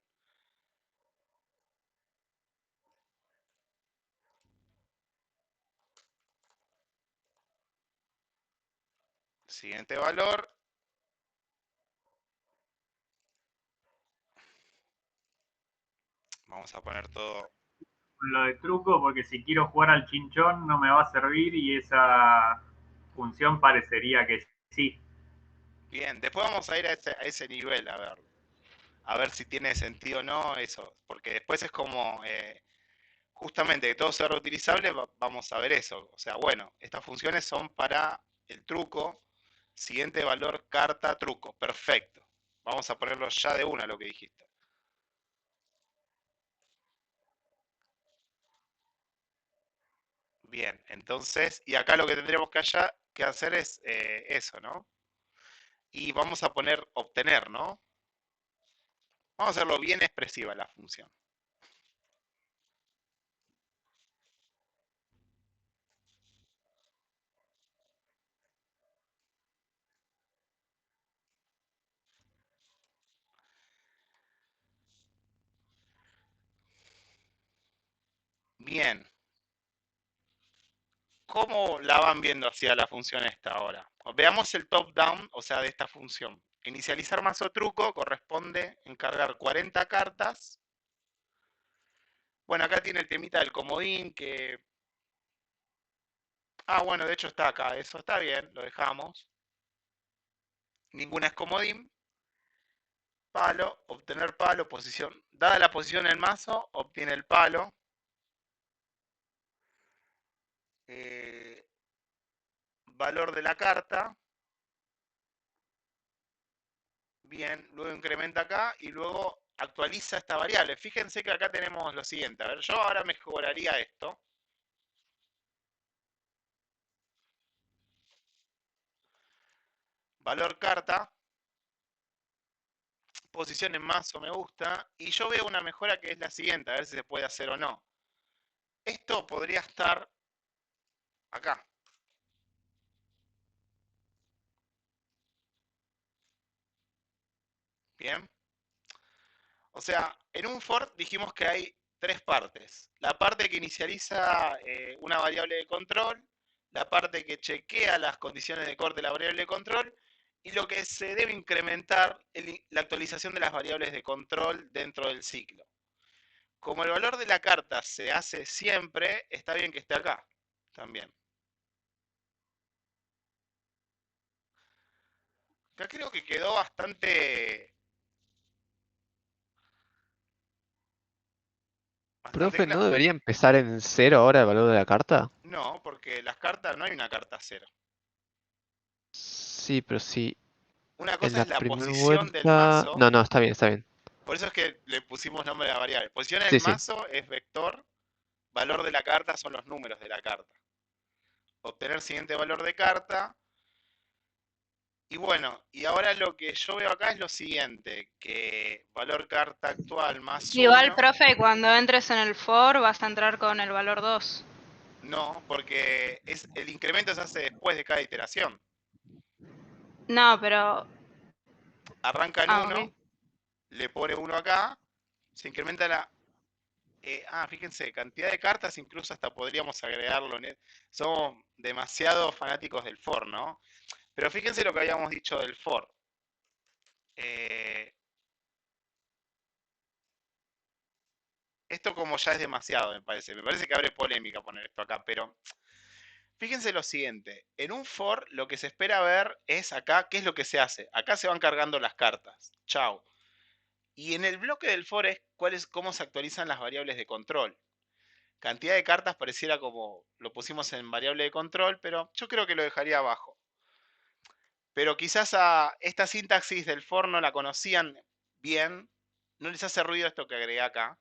siguiente valor. Vamos a poner todo. Lo de truco, porque si quiero jugar al chinchón no me va a servir y esa función parecería que sí. Bien, después vamos a ir a ese nivel, a ver si tiene sentido o no eso, porque después es como, justamente que todo sea reutilizable, vamos a ver eso. O sea, bueno, estas funciones son para el truco, siguiente valor, carta, truco, perfecto. Vamos a ponerlo ya de una lo que dijiste. Bien, entonces, y acá lo que tendríamos que hacer es eso, ¿no? Y vamos a poner obtener, ¿no? Vamos a hacerlo bien expresiva la función. Bien, ¿cómo la van viendo hacia la función esta ahora? Veamos el top-down, o sea, de esta función. Inicializar mazo truco corresponde encargar 40 cartas. Bueno, acá tiene el temita del comodín que... Ah, bueno, de hecho está acá, eso está bien, lo dejamos. Ninguna es comodín. Palo, obtener palo, posición. Dada la posición del mazo, obtiene el palo. Eh, valor de la carta. Bien, luego incrementa acá y luego actualiza esta variable. Fíjense que acá tenemos lo siguiente. A ver, yo ahora mejoraría esto. Valor carta. Posición en mazo me gusta. Y yo veo una mejora que es la siguiente. A ver si se puede hacer o no. Esto podría estar acá. Bien. O sea, en un for dijimos que hay tres partes. La parte que inicializa una variable de control, la parte que chequea las condiciones de corte de la variable de control y lo que se debe incrementar la actualización de las variables de control dentro del ciclo. Como el valor de la carta se hace siempre, está bien que esté acá también. Acá creo que quedó bastante Profe, ¿no claro. debería empezar en cero ahora el valor de la carta? No, porque las cartas no hay una carta cero. Sí, pero sí. Una En cosa la es la primera posición del vuelta... mazo. No, no, está bien, está bien. Por eso es que le pusimos nombre a la variable. Posición Sí, del sí. mazo es vector, valor de la carta son los números de la carta. Obtener siguiente valor de carta. Y bueno, y ahora lo que yo veo acá es lo siguiente, que valor carta actual más Igual, 1. profe, cuando entres en el for vas a entrar con el valor 2. No, porque el incremento se hace después de cada iteración. No, pero... Arranca en Ah, 1, ok. le pone 1 acá, se incrementa la... fíjense, cantidad de cartas, incluso hasta podríamos agregarlo. Somos demasiado fanáticos del for, ¿no? Pero fíjense lo que habíamos dicho del for. Esto como ya es demasiado, me parece. Me parece que abre polémica poner esto acá, pero fíjense lo siguiente. En un for lo que se espera ver es acá qué es lo que se hace. Acá se van cargando las cartas. Chau. Y en el bloque del for es cómo se actualizan las variables de control. Cantidad de cartas pareciera como lo pusimos en variable de control, pero yo creo que lo dejaría abajo. Pero quizás a esta sintaxis del for no la conocían bien. No les hace ruido esto que agregué acá.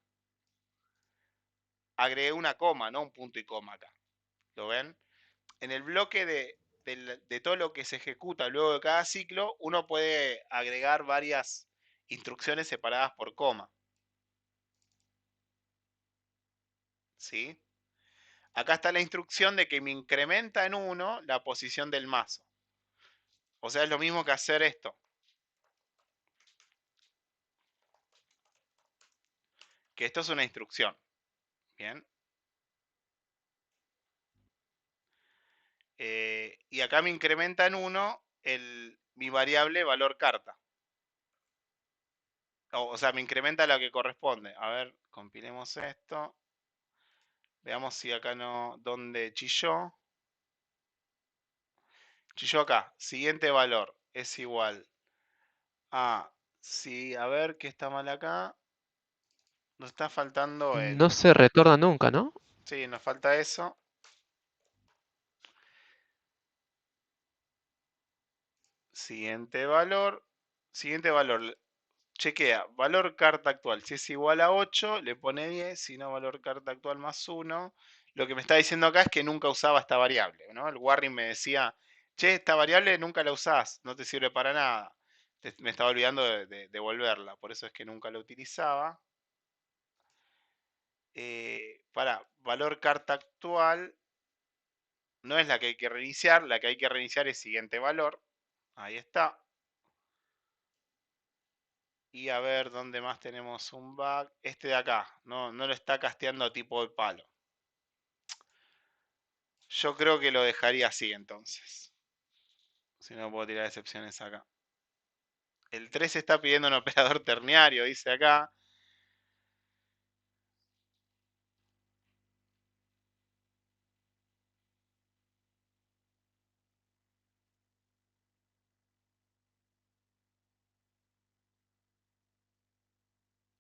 Agregué una coma, no un punto y coma acá. ¿Lo ven? En el bloque de todo lo que se ejecuta luego de cada ciclo, uno puede agregar varias instrucciones separadas por coma. ¿Sí? Acá está la instrucción de que me incrementa en 1 la posición del mazo. O sea, es lo mismo que hacer esto. Que esto es una instrucción. Bien. Y acá me incrementa en 1 mi variable valor carta. O sea, me incrementa la que corresponde. A ver, compilemos esto. Veamos si acá no, donde chilló. Chilló acá. Siguiente valor es igual a, sí, a ver qué está mal acá. Nos está faltando No se retorna nunca, ¿no? sí, nos falta eso. Siguiente valor. Siguiente valor. Chequea. Valor carta actual. Si es igual a 8, le pone 10. Si no, valor carta actual más 1. Lo que me está diciendo acá es que nunca usaba esta variable, ¿no? El Warring me decía, che, esta variable nunca la usás, no te sirve para nada. Me estaba olvidando de devolverla, por eso es que nunca la utilizaba. Para valor carta actual, no es la que hay que reiniciar, la que hay que reiniciar es siguiente valor. Ahí está. Y a ver dónde más tenemos un bug. Este de acá, no lo está casteando a tipo de palo. Yo creo que lo dejaría así entonces. Si no puedo tirar excepciones acá. El 3 está pidiendo un operador terniario, dice acá.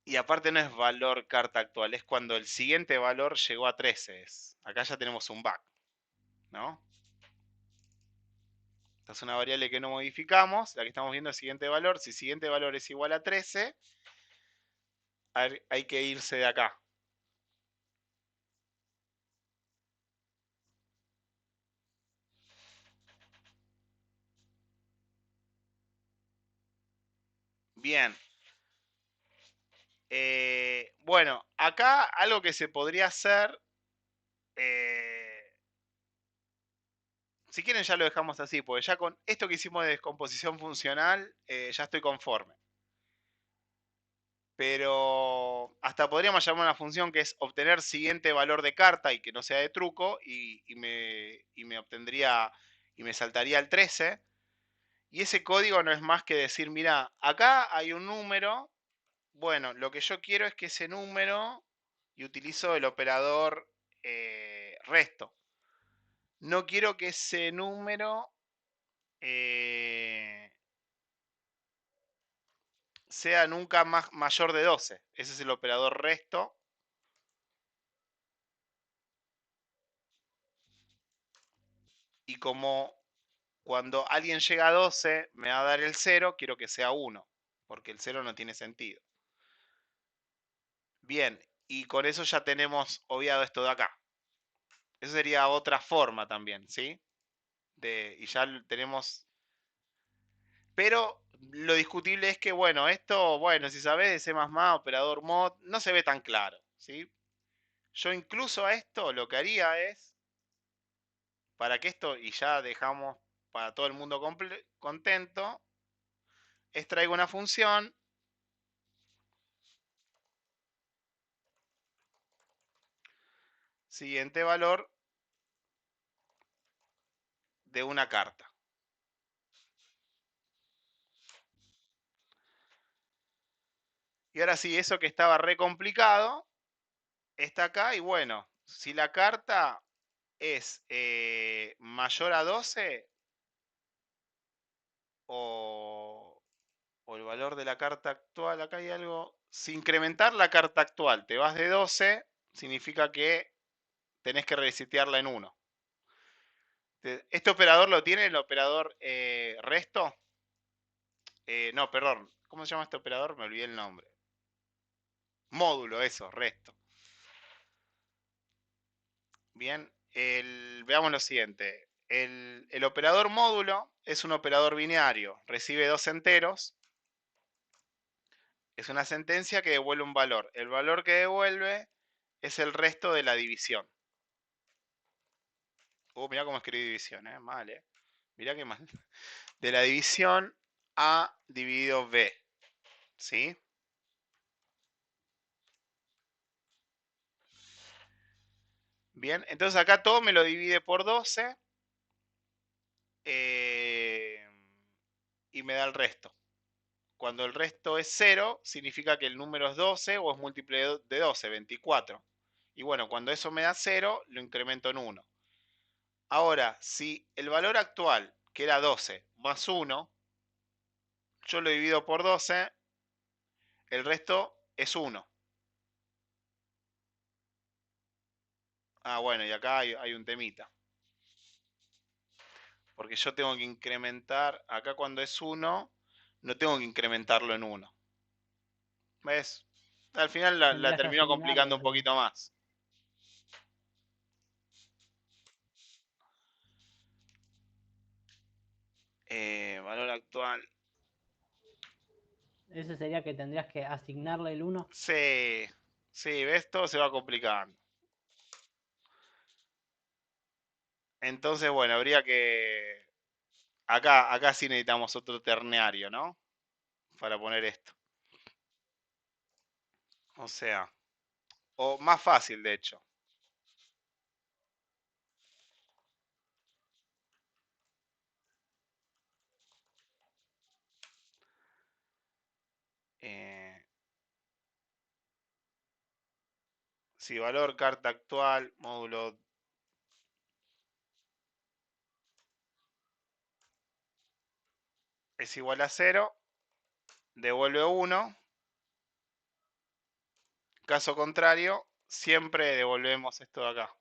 Y aparte no es valor carta actual, es cuando el siguiente valor llegó a 13. Acá ya tenemos un bug, ¿no? Esta es una variable que no modificamos, la que estamos viendo es siguiente valor. Si siguiente valor es igual a 13, hay que irse de acá. Bien. Bueno, acá algo que se podría hacer, si quieren ya lo dejamos así, porque ya con esto que hicimos de descomposición funcional, ya estoy conforme. Pero hasta podríamos llamar una función que es obtener siguiente valor de carta y que no sea de truco, y me obtendría, y me saltaría el 13. Y ese código no es más que decir, mira, acá hay un número. Bueno, lo que yo quiero es que ese número, y utilizo el operador resto. No quiero que ese número sea nunca mayor de 12. Ese es el operador resto. Y como cuando alguien llega a 12 me va a dar el 0, quiero que sea 1, porque el 0 no tiene sentido. Bien, y con eso ya tenemos obviado esto de acá. Eso sería otra forma también, ¿sí? Y ya tenemos... Pero lo discutible es que, bueno, esto, bueno, si sabes de C++, operador mod, no se ve tan claro, ¿sí? Yo incluso a esto lo que haría es, para que esto, y ya dejamos para todo el mundo contento, es traigo una función siguiente valor de una carta. Y ahora sí, eso que estaba re complicado, está acá y bueno, si la carta es mayor a 12 o el valor de la carta actual, acá hay algo, si incrementar la carta actual te vas de 12, significa que tenés que resetearla en 1. ¿Este operador lo tiene el operador resto? No, perdón, ¿cómo se llama este operador? Me olvidé el nombre. Módulo, eso, resto. Bien, veamos lo siguiente. El operador módulo es un operador binario, recibe dos enteros. Es una sentencia que devuelve un valor. El valor que devuelve es el resto de la división. Mirá cómo escribí división, mal, Mirá qué mal. De la división A dividido B. ¿Sí? Bien, entonces acá todo me lo divide por 12. Y me da el resto. Cuando el resto es 0, significa que el número es 12 o es múltiple de 12, 24. Y bueno, cuando eso me da 0, lo incremento en 1. Ahora, si el valor actual, que era 12, más 1, yo lo divido por 12, el resto es 1. Ah, bueno, y acá hay un temita. Porque yo tengo que incrementar, acá cuando es 1, no tengo que incrementarlo en 1. ¿Ves? Al final la Tendrías que termino asignarlo, complicando un sería. poquito más. Valor actual. Eso sería que tendrías que asignarle el 1. Sí, sí, ¿ves? Todo se va complicando. Entonces, bueno, habría que... Acá sí necesitamos otro ternario, ¿no? Para poner esto. O sea, o más fácil, de hecho. Si valor carta actual, módulo es igual a 0, devuelve 1. Caso contrario, siempre devolvemos esto de acá.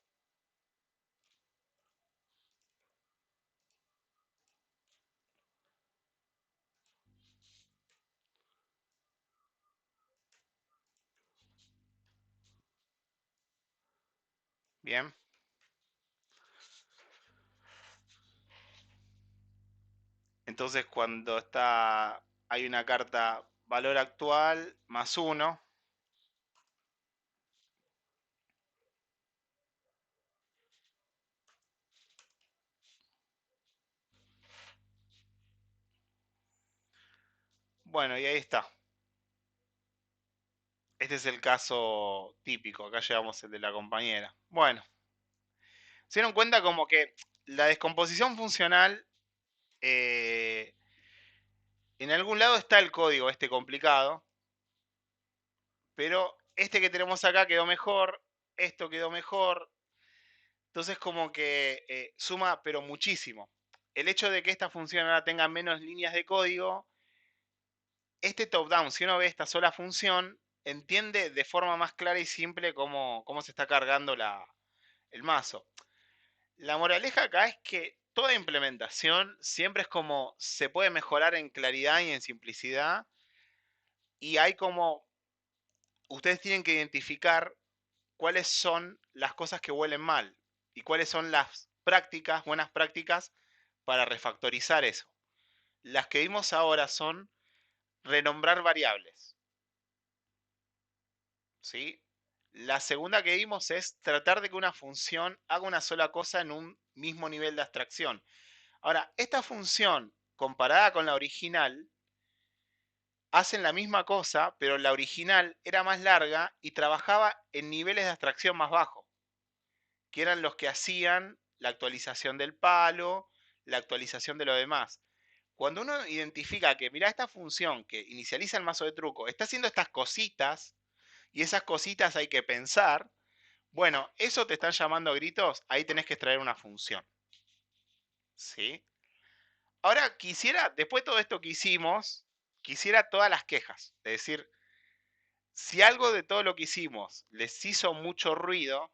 Bien. Entonces cuando hay una carta valor actual más 1, bueno, y ahí está. Este es el caso típico. Acá llevamos el de la compañera. Bueno, se dieron cuenta como que la descomposición funcional, eh, en algún lado está el código este complicado, pero este que tenemos acá quedó mejor, esto quedó mejor. Entonces como que suma, pero muchísimo. El hecho de que esta función ahora tenga menos líneas de código, este top-down, si uno ve esta sola función, entiende de forma más clara y simple cómo se está cargando el mazo. La moraleja acá es que toda implementación siempre es como se puede mejorar en claridad y en simplicidad, y hay como ustedes tienen que identificar cuáles son las cosas que huelen mal y cuáles son las prácticas, buenas prácticas para refactorizar eso. Las que vimos ahora son renombrar variables, ¿sí? La segunda que vimos es tratar de que una función haga una sola cosa en un mismo nivel de abstracción. Ahora, esta función, comparada con la original, hacen la misma cosa, pero la original era más larga y trabajaba en niveles de abstracción más bajos, que eran los que hacían la actualización del palo, la actualización de lo demás. Cuando uno identifica que, mira, esta función que inicializa el mazo de truco está haciendo estas cositas, y esas cositas hay que pensar, bueno, eso te están llamando a gritos, ahí tenés que extraer una función. ¿Sí? Ahora quisiera, después de todo esto que hicimos, quisiera todas las quejas. Es decir, si algo de todo lo que hicimos les hizo mucho ruido,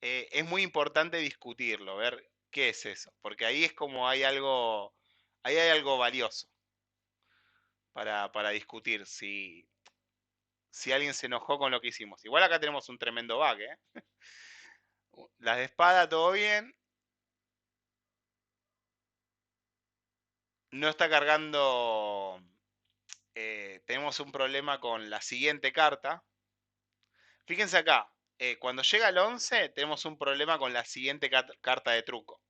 es muy importante discutirlo, ver qué es eso. Porque ahí es como ahí hay algo valioso para discutir si alguien se enojó con lo que hicimos. Igual acá tenemos un tremendo bug, ¿eh? Las de espada, todo bien. No está cargando. Tenemos un problema con la siguiente carta. Fíjense acá. Cuando llega el 11, tenemos un problema con la siguiente carta de truco.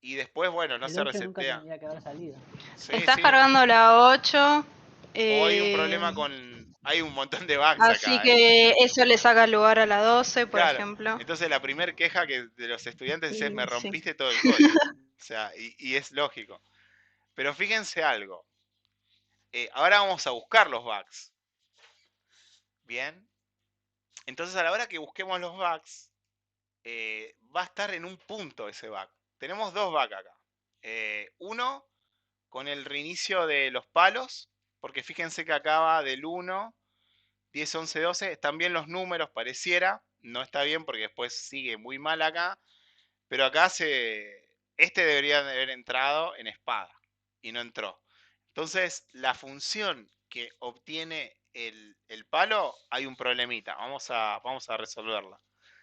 Y después, bueno, no El se 8 nunca resetea. tendría que haber salido. Sí, Estás sí. cargando la 8. O hay un problema con. Hay un montón de bugs Así acá, ¿eh? que eso le saca lugar a la 12, por Claro. ejemplo. Entonces la primera queja de los estudiantes es: me Y sí. rompiste todo el código. O sea, y es lógico. Pero fíjense algo. Ahora vamos a buscar los bugs. Bien. Entonces a la hora que busquemos los bugs, va a estar en un punto ese bug. Tenemos dos bugs acá. Uno con el reinicio de los palos, porque fíjense que acaba del 1, 10, 11, 12. Están bien los números, pareciera. No está bien porque después sigue muy mal acá. Pero acá este debería de haber entrado en espada y no entró. Entonces, la función que obtiene el palo, hay un problemita. Vamos a resolverla.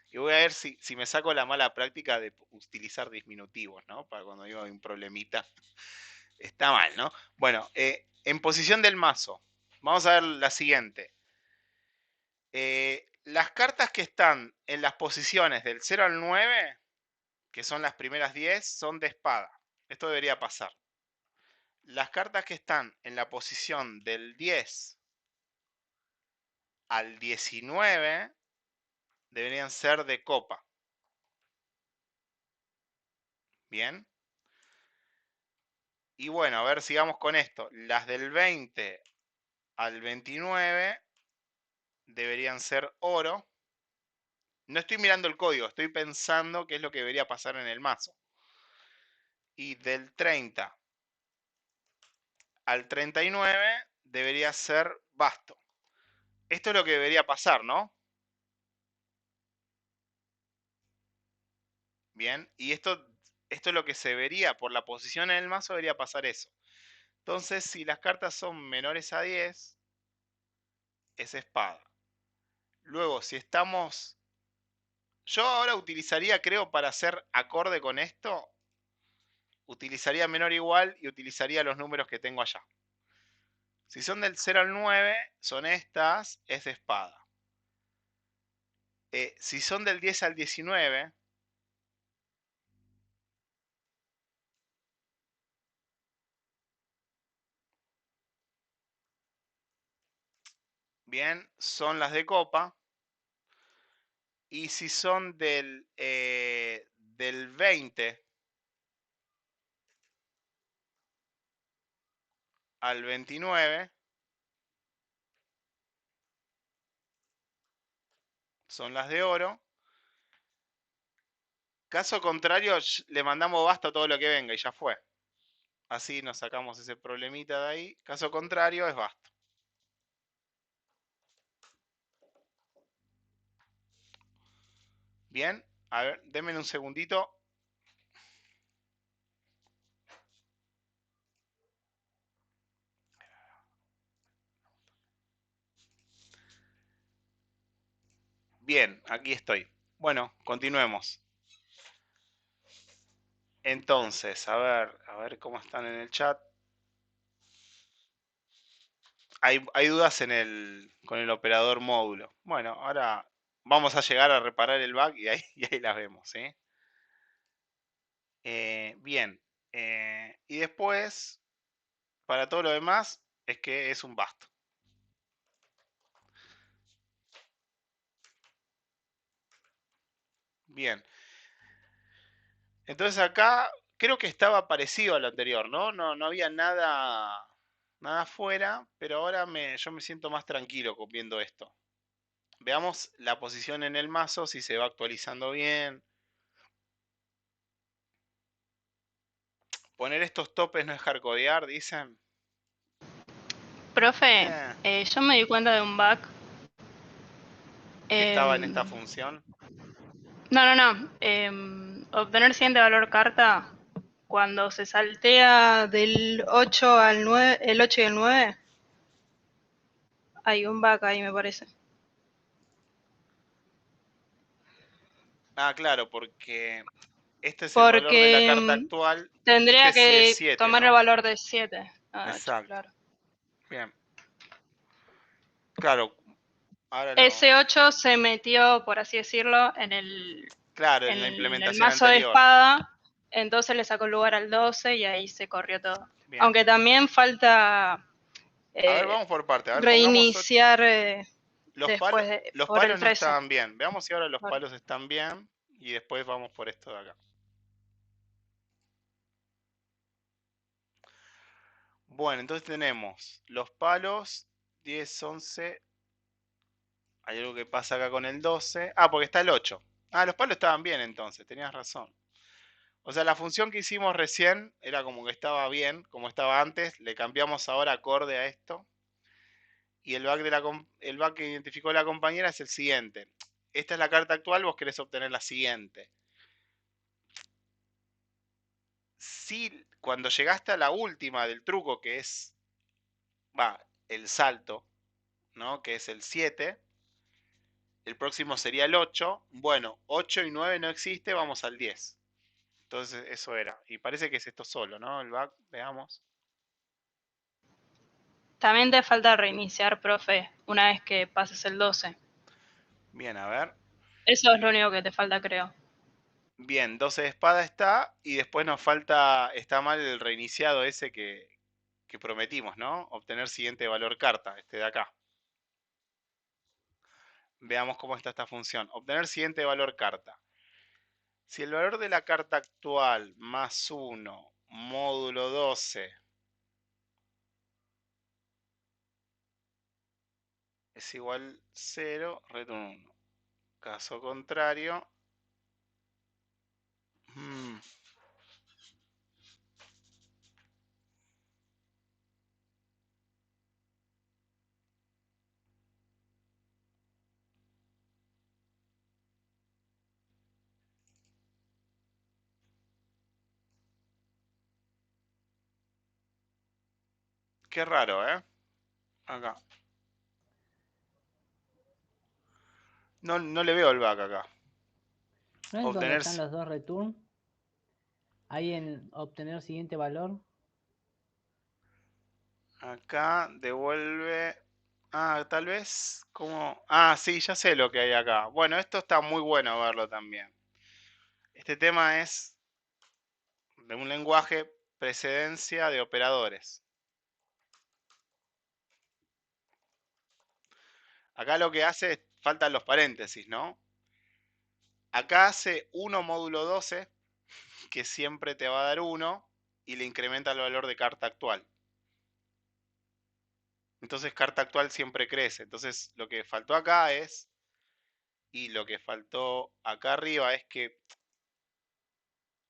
Y voy a ver si me saco la mala práctica de utilizar disminutivos, ¿no? Para cuando digo hay un problemita. Está mal, ¿no? Bueno, en posición del mazo, vamos a ver la siguiente. Las cartas que están en las posiciones del 0 al 9, que son las primeras 10, son de espada. Esto debería pasar. Las cartas que están en la posición del 10 al 19 deberían ser de copa. Bien. Y bueno, a ver, sigamos con esto. Las del 20 al 29 deberían ser oro. No estoy mirando el código, estoy pensando qué es lo que debería pasar en el mazo. Y del 30 al 39 debería ser basto. Esto es lo que debería pasar, ¿no? Bien, y esto es lo que se vería por la posición en el mazo, debería pasar eso. Entonces, si las cartas son menores a 10, es espada. Luego, si estamos... Yo ahora utilizaría, creo, para hacer acorde con esto, utilizaría menor o igual y utilizaría los números que tengo allá. Si son del 0 al 9, son estas, es de espada. Si son del 10 al 19, bien, son las de copa. Y si son del 20 al 29, son las de oro. Caso contrario, le mandamos basta a todo lo que venga y ya fue. Así nos sacamos ese problemita de ahí. Caso contrario, es basta. Bien, a ver, denme un segundito. Bien, aquí estoy. Bueno, continuemos. Entonces, a ver cómo están en el chat. Hay dudas con el operador módulo. Bueno, ahora vamos a llegar a reparar el bug y ahí, y ahí las vemos, ¿sí? Bien. Y después, para todo lo demás, es que es un basto. Bien. Entonces acá creo que estaba parecido a lo anterior, ¿no? No había nada afuera, pero ahora yo me siento más tranquilo viendo esto. Veamos la posición en el mazo, si se va actualizando bien. Poner estos topes no es hardcodear, dicen. Profe, yo me di cuenta de un bug. Que estaba en Em, esta función. no. Obtener siguiente valor carta cuando se saltea del 8 al 9, el 8 y el 9, hay un bug ahí, me parece. Ah, claro, porque este es el valor de la Porque carta actual. tendría Este sí es que 7, tomar el ¿no? valor de 7. Exacto. Claro. Bien. Claro, ahora Ese 8 se metió, por así decirlo, Claro, en la en el implementación mazo de anterior. espada, entonces le sacó lugar al 12 y ahí se corrió todo. Bien. Aunque también falta A ver, vamos por parte. A ver, reiniciar los después por el palos no 13. estaban bien. Veamos si ahora los Vale. palos están bien. Y después vamos por esto de acá. Bueno, entonces tenemos los palos 10, 11. Hay algo que pasa acá con el 12. Ah, porque está el 8. Ah, los palos estaban bien entonces, tenías razón. O sea, la función que hicimos recién era como que estaba bien, como estaba antes. Le cambiamos ahora acorde a esto. Y el bug que identificó la compañera es el siguiente. Esta es la carta actual, vos querés obtener la siguiente. Si cuando llegaste a la última del truco, que es el salto, ¿no? Que es el 7, el próximo sería el 8. Bueno, 8 y 9 no existe, vamos al 10. Entonces eso era. Y parece que es esto solo, ¿no? El bug, veamos. También te falta reiniciar, profe, una vez que pases el 12. Bien, a ver. Eso es lo único que te falta, creo. Bien, 12 de espada está. Y después nos falta, está mal el reiniciado ese que prometimos, ¿no? Obtener siguiente valor carta, este de acá. Veamos cómo está esta función. Obtener siguiente valor carta. Si el valor de la carta actual más 1, módulo 12, es igual 0, retorno 1. Caso contrario, qué raro, ¿eh? Acá. No le veo el back acá. ¿No es donde Obtener, están los dos return? Ahí en obtener siguiente valor. acá devuelve. Ah, tal vez como. Ah, sí, ya sé lo que hay acá. Bueno, esto está muy bueno verlo también. Este tema es de un lenguaje precedencia de operadores. Acá lo que hace es, faltan los paréntesis, ¿no? Acá hace 1 módulo 12, que siempre te va a dar 1, y le incrementa el valor de carta actual. Entonces carta actual siempre crece. Entonces lo que faltó acá es, y lo que faltó acá arriba es que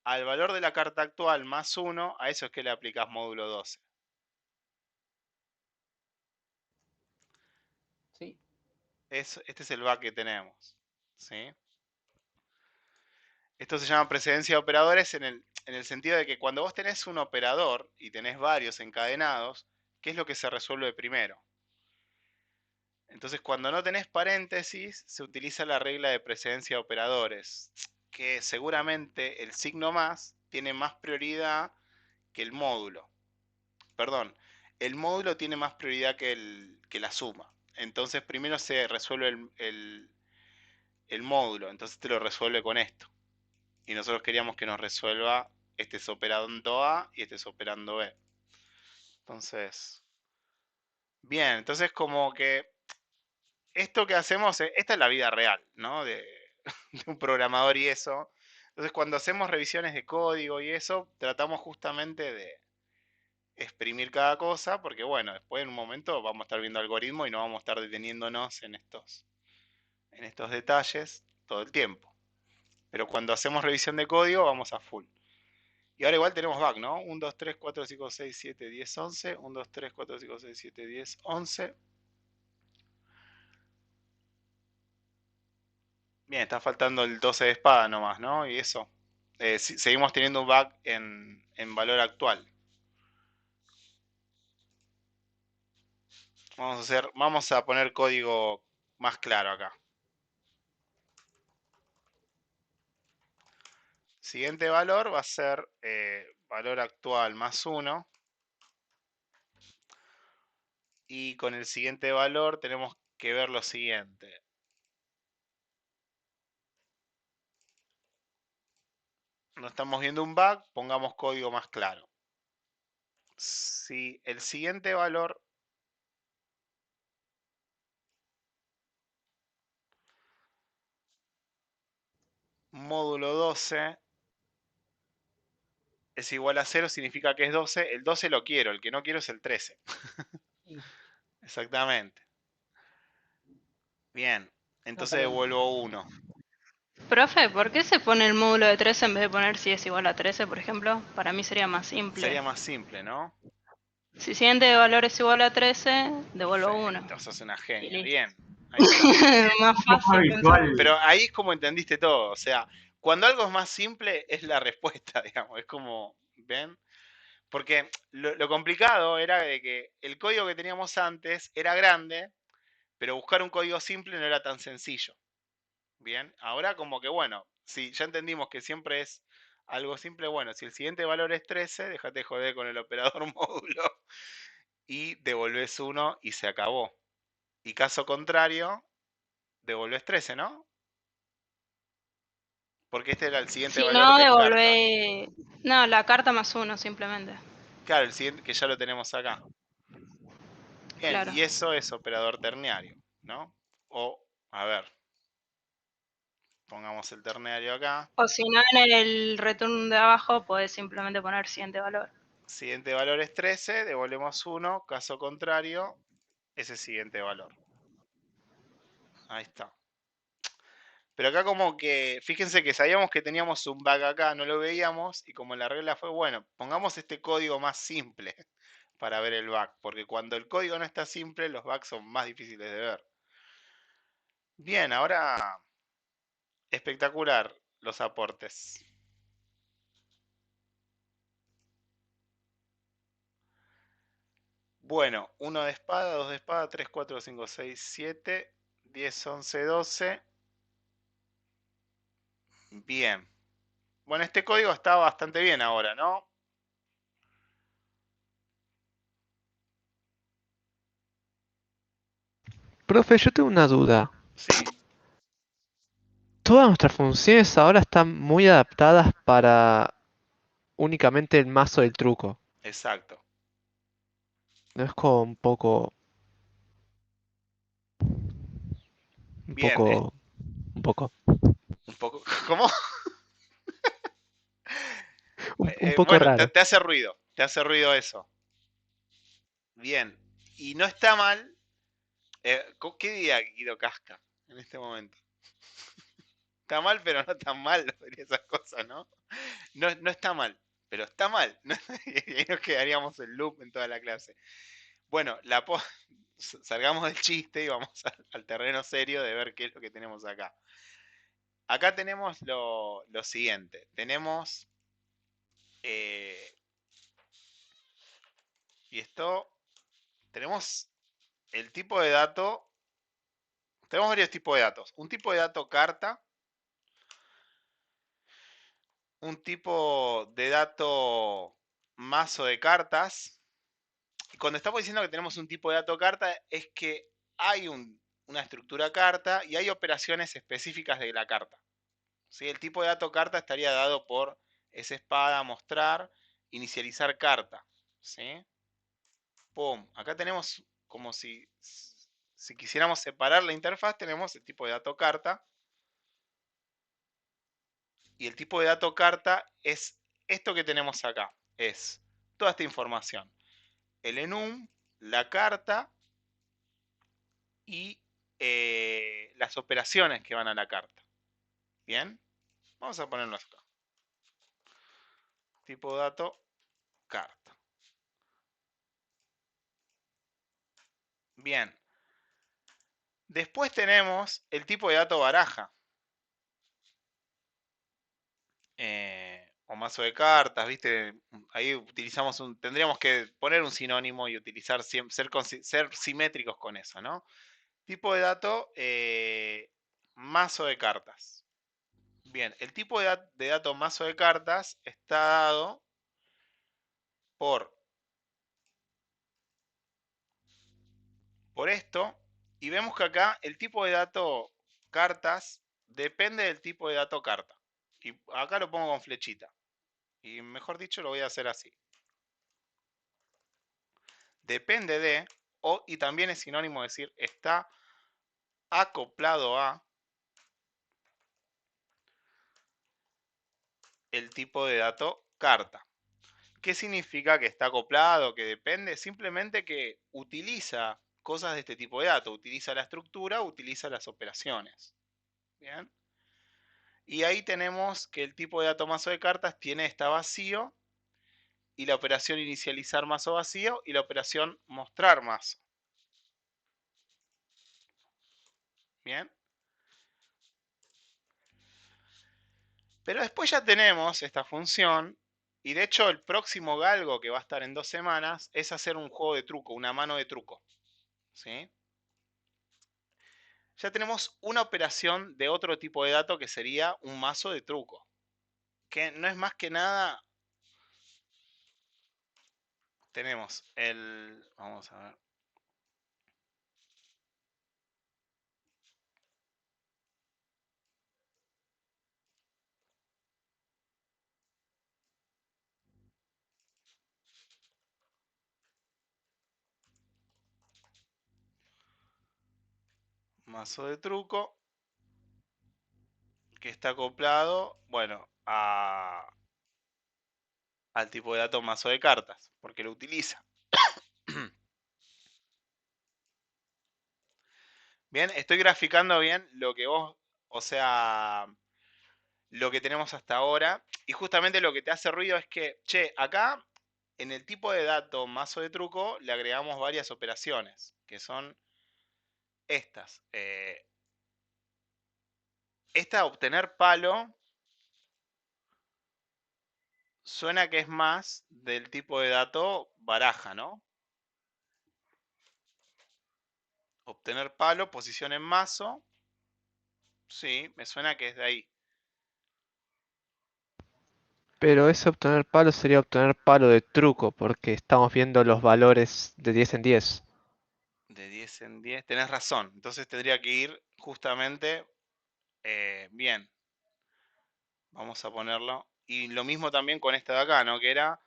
al valor de la carta actual más 1, a eso es que le aplicas módulo 12. Sí. Este es el bug que tenemos. ¿Sí? Esto se llama precedencia de operadores en el sentido de que cuando vos tenés un operador y tenés varios encadenados, ¿qué es lo que se resuelve primero? Entonces, cuando no tenés paréntesis, se utiliza la regla de precedencia de operadores, que seguramente el signo más tiene más prioridad que el módulo. Perdón, el módulo tiene más prioridad que la suma. Entonces, primero se resuelve el módulo, entonces te lo resuelve con esto. Y nosotros queríamos que nos resuelva este es operando A y este es operando B. Entonces, bien, entonces como que esto que hacemos, esta es la vida real, ¿no? De un programador y eso. Entonces, cuando hacemos revisiones de código y eso, tratamos justamente de exprimir cada cosa, porque bueno, después en un momento vamos a estar viendo algoritmos y no vamos a estar deteniéndonos en estos detalles todo el tiempo. Pero cuando hacemos revisión de código, vamos a full. Y ahora igual tenemos back, ¿no? 1, 2, 3, 4, 5, 6, 7, 10, 11. 1, 2, 3, 4, 5, 6, 7, 10, 11. Bien, está faltando el 12 de espada nomás, ¿no? Y eso. Seguimos teniendo un bug en valor actual. Vamos a poner código más claro acá. Siguiente valor va a ser valor actual más 1. Y con el siguiente valor tenemos que ver lo siguiente. No estamos viendo un bug, pongamos código más claro. Si el siguiente valor módulo 12 es igual a 0, significa que es 12. El 12 lo quiero, el que no quiero es el 13. Exactamente. Bien, entonces devuelvo 1. Profe, ¿por qué se pone el módulo de 13 en vez de poner si es igual a 13, por ejemplo? Para mí sería más simple. Sería más simple, ¿no? Si siguiente valor es igual a 13, devuelvo 1. Perfecto, sos una Y genia. listo. Bien, ahí está. Más Un poco fácil pensar. habitual. Pero ahí es como entendiste todo. O sea, cuando algo es más simple, es la respuesta, digamos. Es como, ¿ven? Porque lo complicado era de que el código que teníamos antes era grande, pero buscar un código simple no era tan sencillo. Bien, ahora como que bueno, si ya entendimos que siempre es algo simple, bueno, si el siguiente valor es 13, déjate joder con el operador módulo y devolves 1 y se acabó. Y caso contrario, devolves 13, ¿no? Porque este era el siguiente Si valor no, de carta. devolvé. No, la carta más 1 simplemente. Claro, el siguiente que ya lo tenemos acá. Bien, Claro. y eso es operador ternario, ¿no? O, a ver, pongamos el ternario acá. O si no, en el return de abajo podés simplemente poner siguiente valor. Siguiente valor es 13, devolvemos 1, caso contrario, ese siguiente valor. Ahí está. Pero acá como que, fíjense que sabíamos que teníamos un bug acá, no lo veíamos, y como la regla fue, bueno, pongamos este código más simple para ver el bug, porque cuando el código no está simple, los bugs son más difíciles de ver. Bien, ahora espectacular los aportes. Bueno, 1 de espada, 2 de espada, 3, 4, 5, 6, 7, 10, 11, 12. Bien. Bueno, este código está bastante bien ahora, ¿no? Profe, yo tengo una duda. Sí, Todas nuestras funciones ahora están muy adaptadas para únicamente el mazo del truco. exacto. No es como un Bien, poco, un poco, un poco. ¿Cómo? un poco Bueno, raro. te hace ruido eso. Bien. Y no está mal. ¿Qué diría Guido Casca en este momento? Está mal, pero no tan mal, sería esas cosas, ¿no? No, no está mal, pero está mal. Y ahí nos quedaríamos en loop en toda la clase. Bueno, salgamos del chiste y vamos al terreno serio de ver qué es lo que tenemos acá. Acá tenemos lo siguiente. Tenemos... y esto... Tenemos el tipo de dato Tenemos varios tipos de datos. Un tipo de dato carta, un tipo de dato mazo de cartas. Y cuando estamos diciendo que tenemos un tipo de dato carta, es que hay una estructura carta y hay operaciones específicas de la carta. ¿Sí? El tipo de dato carta estaría dado por esa espada, mostrar, inicializar carta. ¿Sí? Pum. Acá tenemos como si quisiéramos separar la interfaz, tenemos el tipo de dato carta. Y el tipo de dato carta es esto que tenemos acá. Es toda esta información. El enum, la carta y las operaciones que van a la carta. Bien, vamos a ponerlo acá. Tipo de dato, carta. Bien. Después tenemos el tipo de dato baraja. O mazo de cartas, ¿viste? Ahí utilizamos tendríamos que poner un sinónimo y utilizar, ser simétricos con eso, ¿no? Tipo de dato, mazo de cartas. Bien, el tipo de dato mazo de cartas está dado por esto, y vemos que acá el tipo de dato cartas depende del tipo de dato carta. Y acá lo pongo con flechita. Y mejor dicho, lo voy a hacer así. Depende de, y también es sinónimo de decir, está acoplado a el tipo de dato carta. ¿Qué significa que está acoplado, que depende? Simplemente que utiliza cosas de este tipo de datos. Utiliza la estructura, utiliza las operaciones. Bien. Y ahí tenemos que el tipo de dato mazo de cartas está vacío, y la operación inicializar mazo vacío y la operación mostrar mazo. Bien. Pero después ya tenemos esta función, y de hecho el próximo galgo que va a estar en 2 semanas es hacer un juego de truco, una mano de truco. ¿Sí? Ya tenemos una operación de otro tipo de dato que sería un mazo de truco. Que no es más que nada. Tenemos vamos a ver. Mazo de truco. Que está acoplado, bueno, al tipo de dato mazo de cartas. Porque lo utiliza. Bien, estoy graficando bien lo que o sea, lo que tenemos hasta ahora. Y justamente lo que te hace ruido es que, che, acá en el tipo de dato mazo de truco le agregamos varias operaciones, que son estas. Esta obtener palo suena que es más del tipo de dato baraja, ¿no? Obtener palo, posición en mazo. Sí, me suena que es de ahí. Pero ese obtener palo sería obtener palo de truco, porque estamos viendo los valores de 10 en 10. De 10 en 10, tenés razón. Entonces tendría que ir justamente bien. Vamos a ponerlo. Y lo mismo también con esta de acá, ¿no? Que era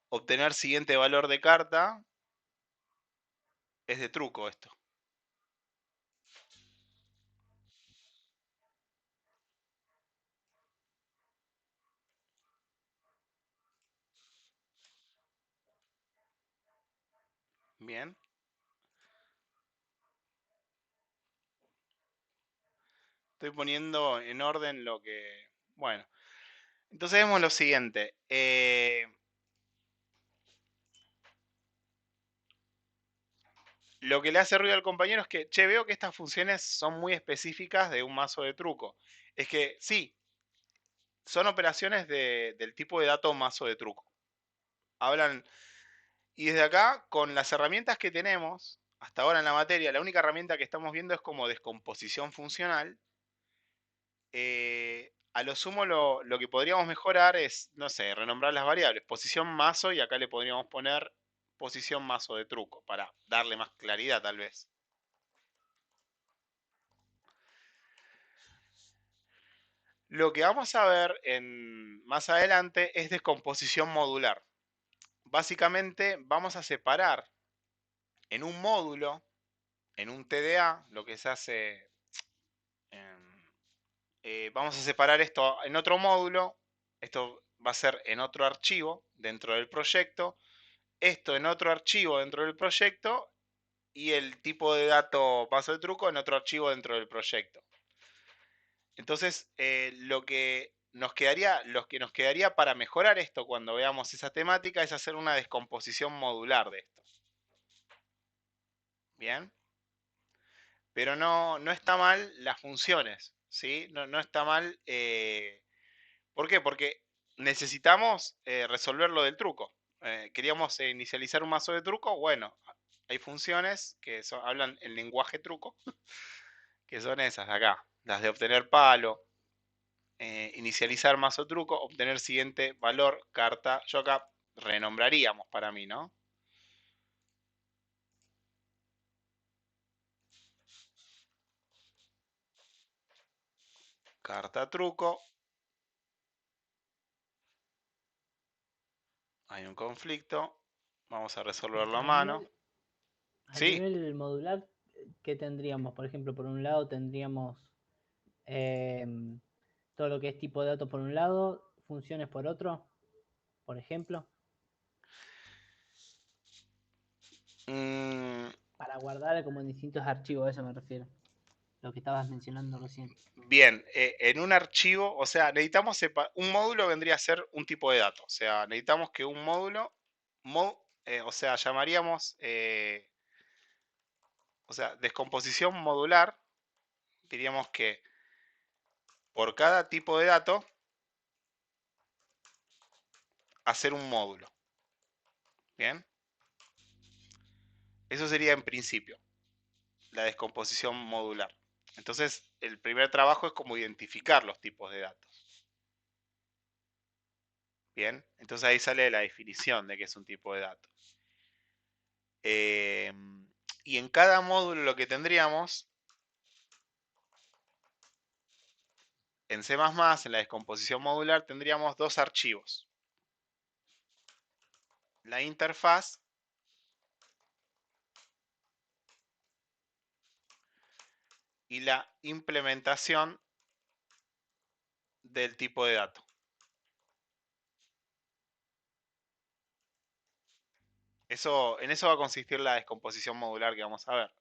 obtener siguiente valor de carta. Es de truco esto. Bien. Estoy poniendo en orden lo que... Bueno. Entonces vemos lo siguiente. Lo que le hace ruido al compañero es que, che, veo que estas funciones son muy específicas de un mazo de truco. Es que sí, son operaciones del tipo de dato mazo de truco. Hablan, y desde acá, con las herramientas que tenemos, hasta ahora en la materia, la única herramienta que estamos viendo es como descomposición funcional. A lo sumo lo que podríamos mejorar es, no sé, renombrar las variables. Posición mazo y acá le podríamos poner posición mazo de truco para darle más claridad tal vez. Lo que vamos a ver más adelante es descomposición modular. Básicamente vamos a separar en un módulo, en un TDA, lo que se hace, vamos a separar esto en otro módulo, esto va a ser en otro archivo dentro del proyecto, esto en otro archivo dentro del proyecto y el tipo de dato paso de truco en otro archivo dentro del proyecto. Entonces, lo que nos quedaría para mejorar esto cuando veamos esa temática es hacer una descomposición modular de esto. Bien. Pero no está mal las funciones, ¿sí? No está mal. ¿Por qué? Porque necesitamos resolver lo del truco. Queríamos inicializar un mazo de truco. Bueno, hay funciones que hablan el lenguaje truco, que son esas de acá, las de obtener palo, inicializar mazo truco, obtener siguiente valor, carta. Yo acá renombraríamos para mí, ¿no? Carta truco. Hay un conflicto. Vamos a resolverlo a mano. A Sí. nivel modular, ¿qué tendríamos? Por ejemplo, por un lado tendríamos todo lo que es tipo de datos por un lado, funciones por otro, por ejemplo. Para guardar como en distintos archivos, a eso me refiero. Lo que estabas mencionando recién. Bien, en un archivo, o sea, necesitamos un módulo vendría a ser un tipo de dato. O sea, necesitamos que un módulo, o sea, llamaríamos, o sea, descomposición modular, diríamos que por cada tipo de dato, hacer un módulo. Bien. Eso sería en principio, la descomposición modular. Entonces, el primer trabajo es como identificar los tipos de datos. Bien, entonces ahí sale la definición de qué es un tipo de dato. Y en cada módulo lo que tendríamos, en C++, en la descomposición modular, tendríamos dos archivos. La interfaz y la implementación del tipo de dato. En eso va a consistir la descomposición modular que vamos a ver.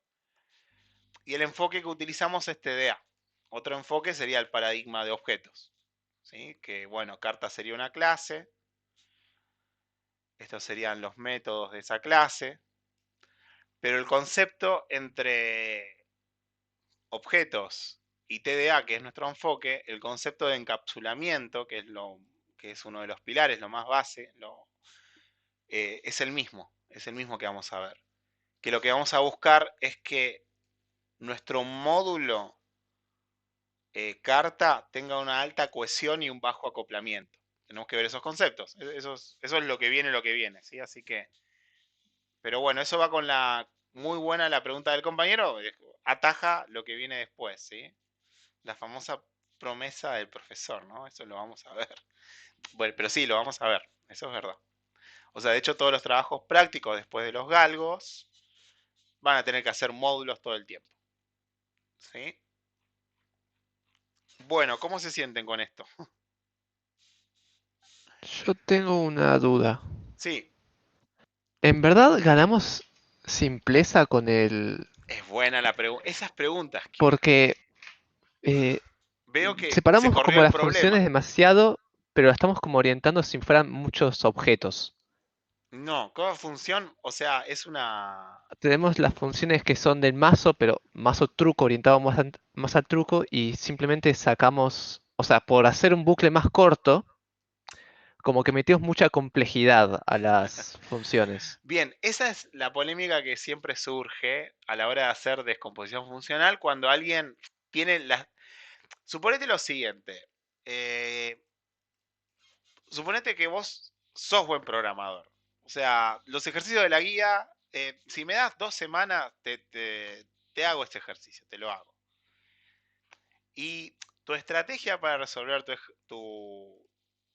Y el enfoque que utilizamos es TDA. Otro enfoque sería el paradigma de objetos. ¿Sí? Que bueno, carta sería una clase. Estos serían los métodos de esa clase. Pero el concepto entre objetos y TDA, que es nuestro enfoque, el concepto de encapsulamiento, que es uno de los pilares, lo más base, es el mismo que vamos a ver. Que lo que vamos a buscar es que nuestro módulo carta tenga una alta cohesión y un bajo acoplamiento. Tenemos que ver esos conceptos. Eso es lo que viene, ¿sí? Así que, pero bueno, eso va con muy buena la pregunta del compañero, ataja lo que viene después, ¿sí? La famosa promesa del profesor, ¿no? Eso lo vamos a ver. Bueno, pero sí, lo vamos a ver, eso es verdad. O sea, de hecho, todos los trabajos prácticos después de los galgos van a tener que hacer módulos todo el tiempo. ¿Sí? Bueno, ¿cómo se sienten con esto? Yo tengo una duda. Sí, ¿En verdad ganamos simpleza con el...? es buena la pregunta. Esas preguntas que Porque eh, veo que se separamos corrió como el las funciones problema. demasiado, pero las estamos como orientando si fueran muchos objetos. No, cada función, o sea, es una... Tenemos las funciones que son del mazo, pero mazo truco orientado más al truco y simplemente sacamos, o sea, por hacer un bucle más corto, como que metimos mucha complejidad a las funciones. Bien, esa es la polémica que siempre surge a la hora de hacer descomposición funcional cuando alguien tiene las... Suponete lo siguiente. eh, Suponete que vos sos buen programador. O sea, los ejercicios de la guía, si me das 2 semanas, te hago este ejercicio, te lo hago. Y tu estrategia para resolver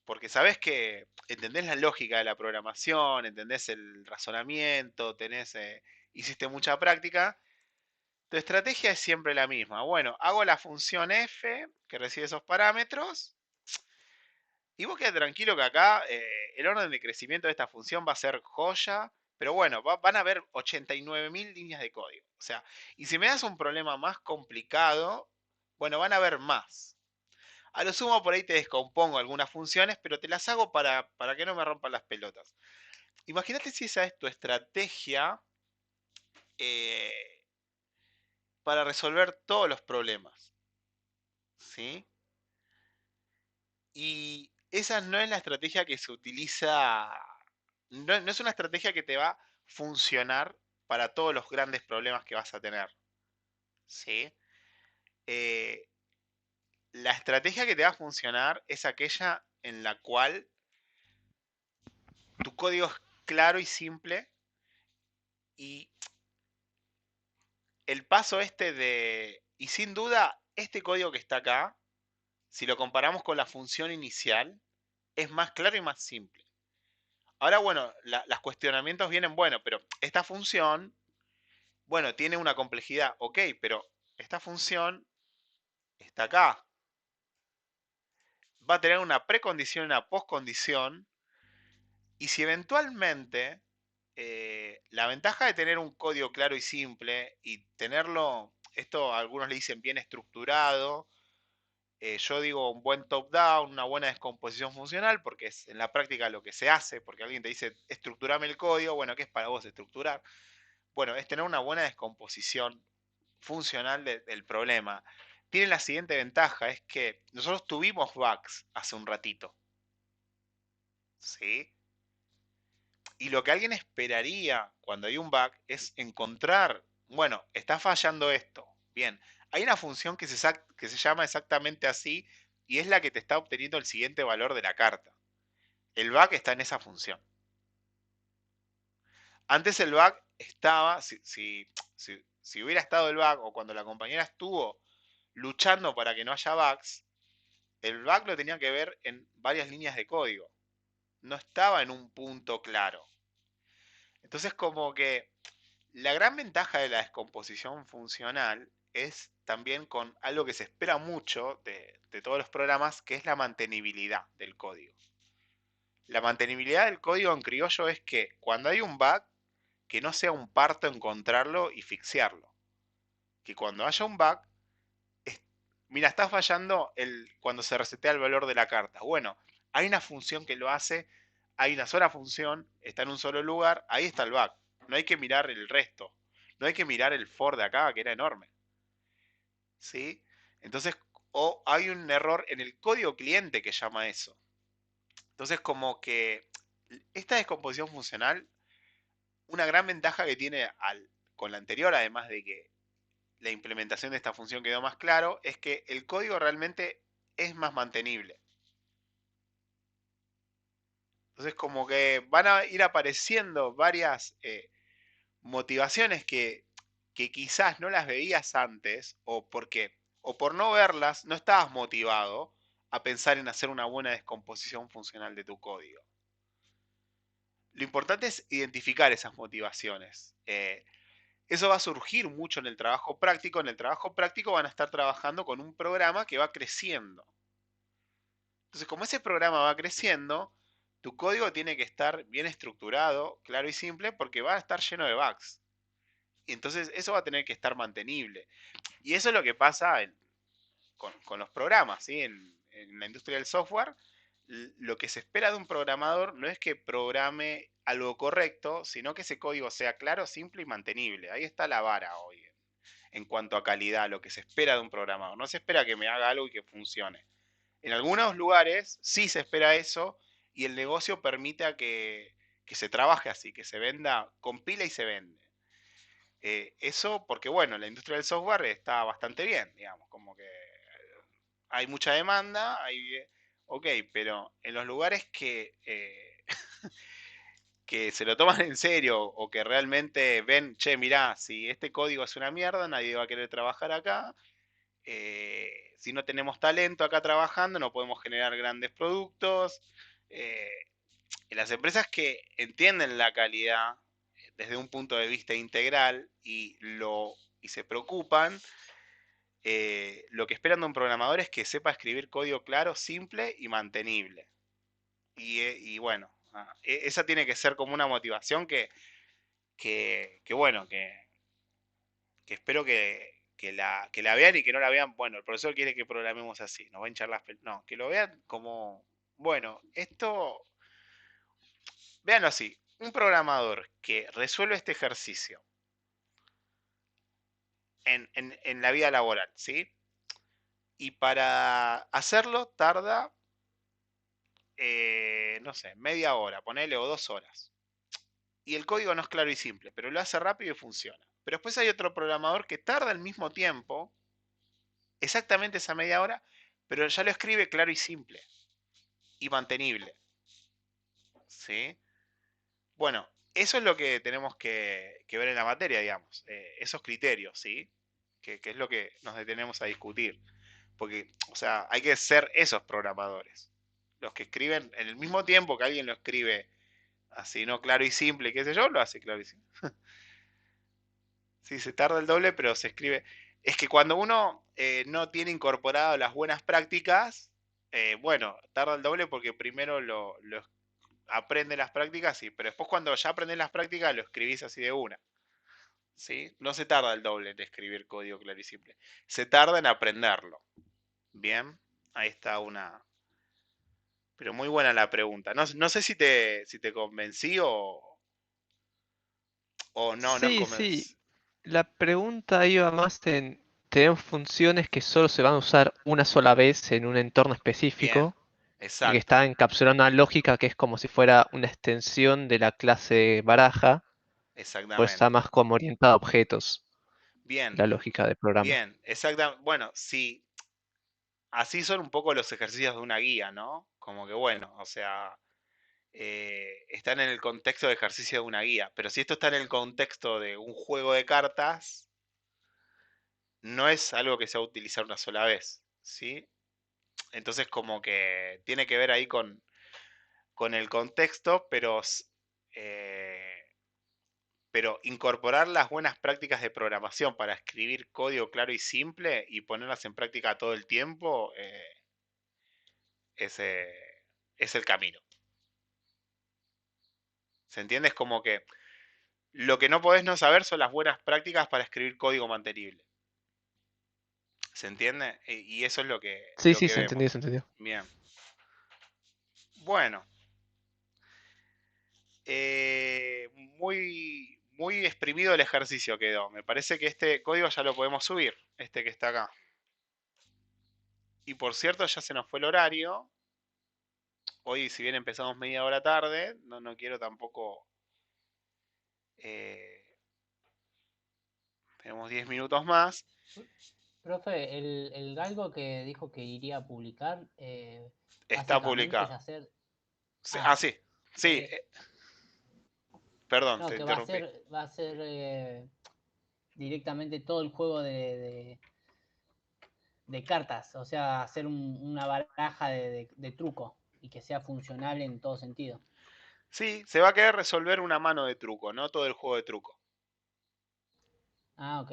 porque sabés que entendés la lógica de la programación, entendés el razonamiento, hiciste mucha práctica, tu estrategia es siempre la misma. Bueno, hago la función f que recibe esos parámetros y vos quedate tranquilo que acá el orden de crecimiento de esta función va a ser joya, pero bueno, van a haber 89.000 líneas de código. O sea, y si me das un problema más complicado, bueno, van a haber más. A lo sumo por ahí te descompongo algunas funciones, pero te las hago para que no me rompan las pelotas. Imagínate si esa es tu estrategia eh, para resolver todos los problemas. ¿Sí? Y esa no es la estrategia que se utiliza, no es una estrategia que te va a funcionar para todos los grandes problemas que vas a tener. ¿Sí? Eh, la estrategia que te va a funcionar es aquella en la cual tu código es claro y simple y el paso y sin duda, este código que está acá, si lo comparamos con la función inicial, es más claro y más simple. Ahora, bueno, los cuestionamientos vienen, bueno, pero esta función, bueno, tiene una complejidad, ok, pero esta función está acá. Va a tener una precondición y una postcondición. Y si eventualmente la ventaja de tener un código claro y simple y tenerlo, esto algunos le dicen bien estructurado, yo digo un buen top-down, una buena descomposición funcional, porque es en la práctica lo que se hace, porque alguien te dice estructurame el código, bueno, ¿qué es para vos estructurar? Bueno, es tener una buena descomposición funcional del problema. Tiene la siguiente ventaja, es que nosotros tuvimos bugs hace un ratito. ¿Sí? Y lo que alguien esperaría cuando hay un bug es encontrar, bueno, está fallando esto. Bien, hay una función que se llama exactamente así y es la que te está obteniendo el siguiente valor de la carta. El bug está en esa función. Antes el bug estaba, si hubiera estado el bug o cuando la compañera estuvo luchando para que no haya bugs, el bug lo tenía que ver en varias líneas de código. No estaba en un punto claro. Entonces como que la gran ventaja de la descomposición funcional es también con algo que se espera mucho de todos los programas, que es la mantenibilidad del código. La mantenibilidad del código en criollo es que cuando hay un bug, que no sea un parto encontrarlo y fixearlo. Que cuando haya un bug, mira, está fallando cuando se resetea el valor de la carta. Bueno, hay una función que lo hace, hay una sola función, está en un solo lugar, ahí está el bug. No hay que mirar el resto. No hay que mirar el for de acá, que era enorme. ¿Sí? Entonces, o hay un error en el código cliente que llama eso. Entonces, como que esta descomposición funcional, una gran ventaja que tiene con la anterior, además de que la implementación de esta función quedó más claro, es que el código realmente es más mantenible. Entonces como que van a ir apareciendo varias motivaciones que quizás no las veías antes o por no verlas no estabas motivado a pensar en hacer una buena descomposición funcional de tu código. Lo importante es identificar esas motivaciones. Eso va a surgir mucho en el trabajo práctico. En el trabajo práctico van a estar trabajando con un programa que va creciendo. Entonces, como ese programa va creciendo, tu código tiene que estar bien estructurado, claro y simple, porque va a estar lleno de bugs. Y entonces eso va a tener que estar mantenible. Y eso es lo que pasa con los programas, ¿sí? En la industria del software, lo que se espera de un programador no es que programe algo correcto, sino que ese código sea claro, simple y mantenible. Ahí está la vara hoy en cuanto a calidad, lo que se espera de un programador. No se espera que me haga algo y que funcione. En algunos lugares sí se espera eso y el negocio permita que se trabaje así, que se venda, compila y se vende. Eso porque, bueno, la industria del software está bastante bien, digamos, como que hay mucha demanda, ok, pero en los lugares que se lo toman en serio o que realmente ven, che, mirá, si este código es una mierda, nadie va a querer trabajar acá. Si no tenemos talento acá trabajando, no podemos generar grandes productos. eh, y las empresas que entienden la calidad desde un punto de vista integral y se preocupan, lo que esperan de un programador es que sepa escribir código claro, simple y mantenible. Y bueno, esa tiene que ser como una motivación bueno, que espero que la vean y que no la vean, bueno, el profesor quiere que programemos así, nos va a hinchar las pelotas. No, que lo vean como, bueno, esto, véanlo así, un programador que resuelve este ejercicio en la vida laboral, ¿sí? Y para hacerlo tarda, no sé, media hora, ponele, o 2 horas. Y el código no es claro y simple, pero lo hace rápido y funciona. Pero después hay otro programador que tarda el mismo tiempo, exactamente esa media hora, pero ya lo escribe claro y simple y mantenible. ¿Sí? Bueno, eso es lo que tenemos que ver en la materia, digamos. Esos criterios, ¿sí? Que es lo que nos detenemos a discutir. Porque, o sea, hay que ser esos programadores. Los que escriben en el mismo tiempo que alguien lo escribe así, no claro y simple, qué sé yo, lo hace claro y simple. Sí, se tarda el doble, pero se escribe. Es que cuando uno no tiene incorporado las buenas prácticas, bueno, tarda el doble porque primero lo aprende las prácticas, sí, pero después cuando ya aprendes las prácticas lo escribís así de una. ¿Sí? No se tarda el doble en escribir código claro y simple. Se tarda en aprenderlo. Bien, ahí está una. Pero muy buena la pregunta. No sé si te convencí o no es Sí, sí. convencí. La pregunta iba más en tener funciones que solo se van a usar una sola vez en un entorno Bien, específico y que exacto. está encapsulando una lógica que es como si fuera una extensión de la clase baraja, pues está Exactamente. más como orientada a objetos, Bien, la lógica del programa. bien, exactamente. Bueno, sí, así son un poco los ejercicios de una guía, ¿no? Como que bueno, o sea, están en el contexto de ejercicio de una guía, pero si esto está en el contexto de un juego de cartas, no es algo que se va a utilizar una sola vez, ¿sí? Entonces como que tiene que ver ahí con el contexto, pero incorporar las buenas prácticas de programación para escribir código claro y simple y ponerlas en práctica todo el tiempo, ese es el camino. ¿Se entiende? Es como que lo que no podés no saber son las buenas prácticas para escribir código mantenible. ¿Se entiende? Y eso es lo que, Sí, lo sí, que se entendió, vemos. se entendió. Bien. Bueno, muy exprimido el ejercicio quedó. Me parece que este código ya lo podemos subir, este que está acá. Y por cierto, ya se nos fue el horario. Hoy, si bien empezamos media hora tarde, no quiero tampoco. eh, Tenemos 10 minutos más. Profe, el galgo que dijo que iría a publicar, Está básicamente publicado. ya hacer. Sí, Ah, sí. Sí, eh, perdón, no, te que interrumpí. va a ser directamente todo el juego de cartas, o sea, hacer una baraja de truco y que sea funcional en todo sentido. Sí, se va a querer resolver una mano de truco, no todo el juego de truco. Ah, ok.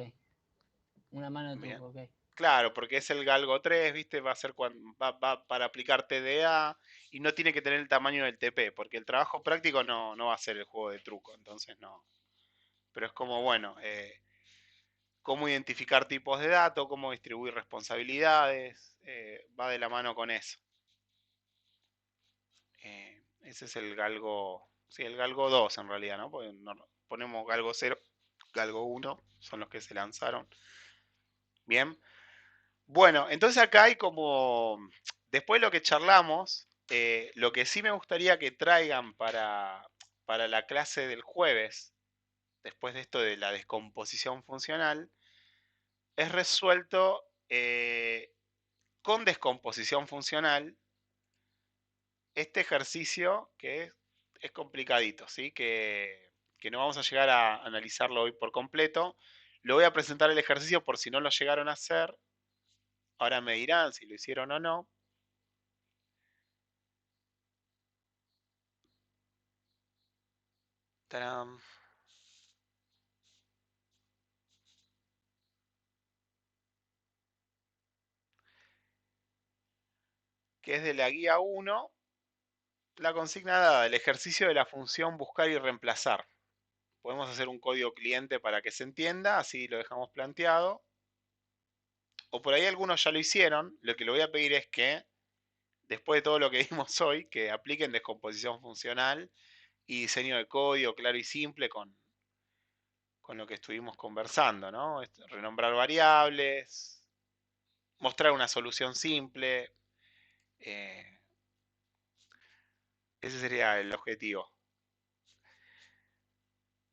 Una mano de Bien. truco, ok. Claro, porque es el Galgo 3, ¿viste? Va a ser va para aplicar TDA y no tiene que tener el tamaño del TP, porque el trabajo práctico no va a ser el juego de truco, entonces no. Pero es como, bueno, cómo identificar tipos de datos, cómo distribuir responsabilidades, va de la mano con eso. Ese es el Galgo, sí, el Galgo 2 en realidad, ¿no? Porque ponemos Galgo 0, Galgo 1, son los que se lanzaron. Bien. Bueno, entonces acá hay como, después de lo que charlamos, Lo que sí me gustaría que traigan para la clase del jueves, después de esto de la descomposición funcional, es resuelto con descomposición funcional este ejercicio que es complicadito, ¿sí? Que no vamos a llegar a analizarlo hoy por completo. Lo voy a presentar el ejercicio por si no lo llegaron a hacer. Ahora me dirán si lo hicieron o no. ¡Tarán! Que es de la guía 1, la consigna dada, el ejercicio de la función buscar y reemplazar. Podemos hacer un código cliente para que se entienda, así lo dejamos planteado. O por ahí algunos ya lo hicieron, lo que le voy a pedir es que, después de todo lo que vimos hoy, que apliquen descomposición funcional y diseño de código claro y simple con lo que estuvimos conversando, ¿no? Renombrar variables, mostrar una solución simple. eh, Ese sería el objetivo.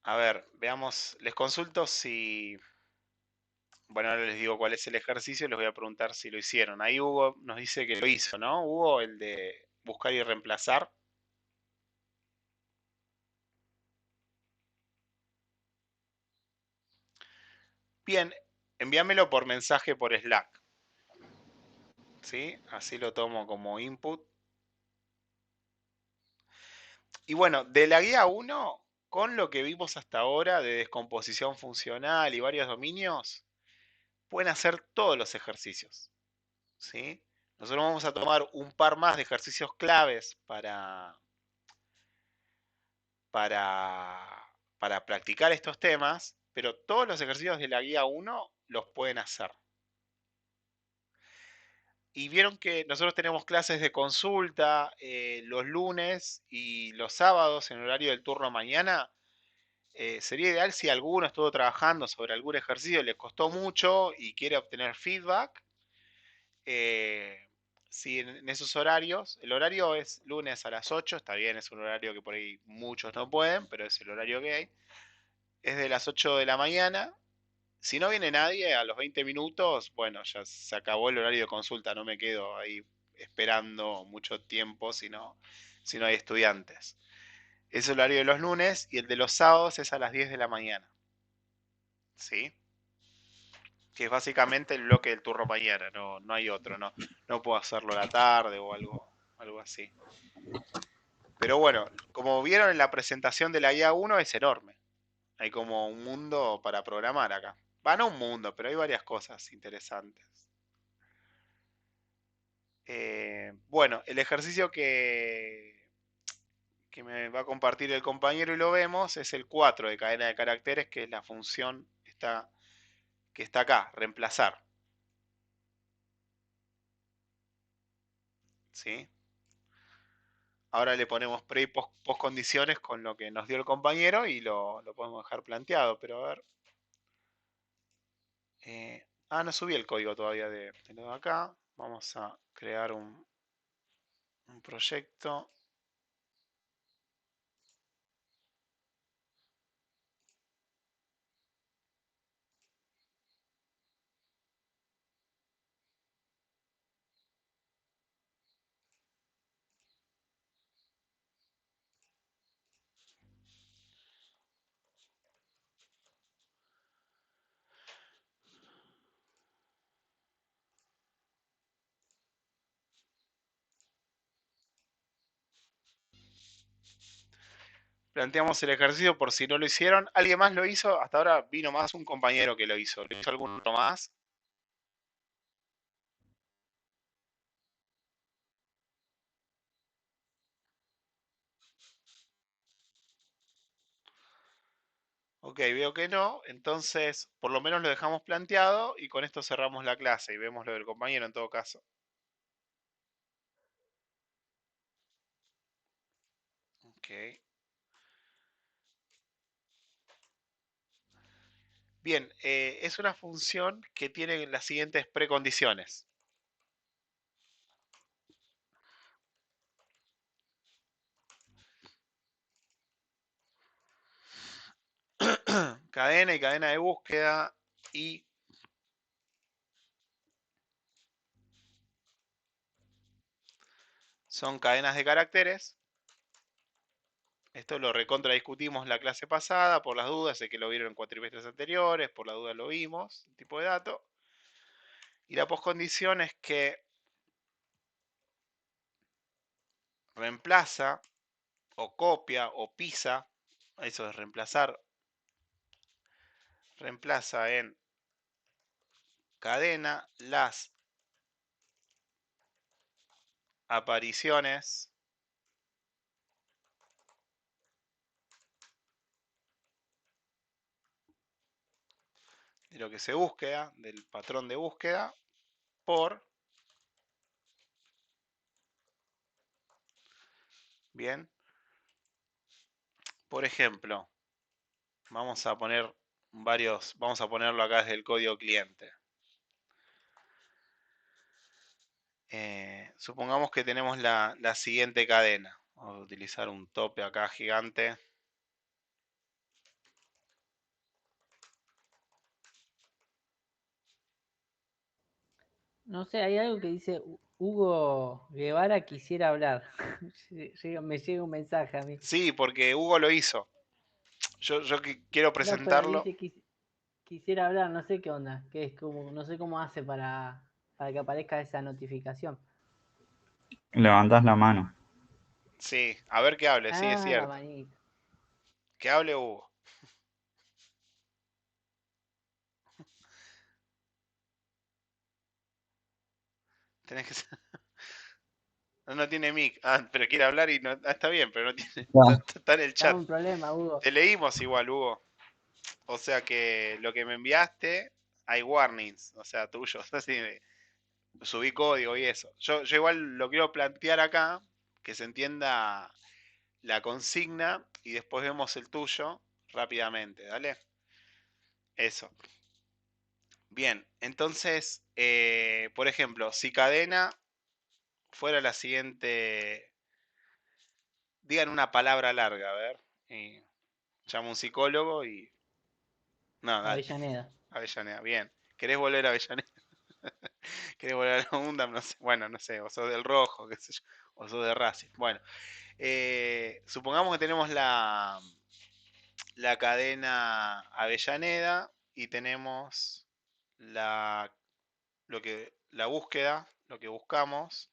A ver, veamos, les consulto si, bueno, ahora les digo cuál es el ejercicio y les voy a preguntar si lo hicieron. Ahí Hugo nos dice que lo hizo, ¿no? Hugo, el de buscar y reemplazar. Bien, envíamelo por mensaje por Slack. ¿Sí? Así lo tomo como input. Y bueno, de la guía 1, con lo que vimos hasta ahora de descomposición funcional y varios dominios, pueden hacer todos los ejercicios. ¿Sí? Nosotros vamos a tomar un par más de ejercicios claves para practicar estos temas, pero todos los ejercicios de la guía 1 los pueden hacer. Y vieron que nosotros tenemos clases de consulta los lunes y los sábados en horario del turno mañana. Sería ideal si alguno estuvo trabajando sobre algún ejercicio, le costó mucho y quiere obtener feedback. Si en esos horarios, el horario es lunes a las 8, está bien, es un horario que por ahí muchos no pueden, pero es el horario que hay. Es de las 8 de la mañana. Si no viene nadie a los 20 minutos, bueno, ya se acabó el horario de consulta, no me quedo ahí esperando mucho tiempo si no hay estudiantes. Es el horario de los lunes y el de los sábados es a las 10 de la mañana. ¿Sí? Que es básicamente el bloque del turno mañana, no hay otro, no puedo hacerlo a la tarde o algo así. Pero bueno, como vieron en la presentación de la guía 1 es enorme. Hay como un mundo para programar acá. Va, no un mundo, pero hay varias cosas interesantes. Bueno, el ejercicio que me va a compartir el compañero y lo vemos es el 4 de cadena de caracteres, que es la función que está acá, reemplazar. ¿Sí? Ahora le ponemos pre y post condiciones con lo que nos dio el compañero y lo podemos dejar planteado, pero a ver. No subí el código todavía de lo de acá. Vamos a crear un proyecto. Planteamos el ejercicio por si no lo hicieron. ¿Alguien más lo hizo? Hasta ahora vino más un compañero que lo hizo. ¿Lo hizo algún otro más? Ok, veo que no. Entonces, por lo menos lo dejamos planteado y con esto cerramos la clase y vemos lo del compañero en todo caso. Ok. Bien, es una función que tiene las siguientes precondiciones. cadena y cadena de búsqueda y son cadenas de caracteres. Esto lo recontra discutimos la clase pasada, por las dudas, sé que lo vieron en cuatrimestres anteriores, por la duda lo vimos, el tipo de dato. Y la poscondición es que reemplaza o copia o pisa, eso es reemplazar, reemplaza en cadena las apariciones de lo que se búsqueda, del patrón de búsqueda, por, bien, por ejemplo, vamos a poner vamos a ponerlo acá desde el código cliente. Supongamos que tenemos la siguiente cadena. Vamos a utilizar un tope acá gigante. No sé, hay algo que dice Hugo Guevara quisiera hablar. Me llega un mensaje a mí. Sí, porque Hugo lo hizo. Yo quiero No, pero presentarlo. dice quisiera hablar, no sé qué onda, que es como, no sé cómo hace para que aparezca esa notificación. Levantás la mano. Sí, a ver que hable, sí, es Ah, la cierto. manita. Que hable Hugo. Tenés que no, no tiene mic. Ah, pero quiere hablar y no. Ah, está bien, pero no tiene. Está en el chat. Estamos en problema, Hugo. Te leímos igual, Hugo. O sea que lo que me enviaste, hay warnings, o sea, tuyos. Así subí código y eso. Yo igual lo quiero plantear acá, que se entienda la consigna y después vemos el tuyo rápidamente, ¿dale? Eso. Bien, entonces, por ejemplo, si cadena fuera la siguiente, digan una palabra larga, a ver, y llamo a un psicólogo y... No, dale, Avellaneda. Avellaneda, bien. ¿Querés volver a Avellaneda? ¿Querés volver a la UNDAM? No sé, bueno, no sé, o sos del Rojo, qué sé yo, o sos de Racing. Bueno, supongamos que tenemos la cadena Avellaneda y tenemos la búsqueda, lo que buscamos,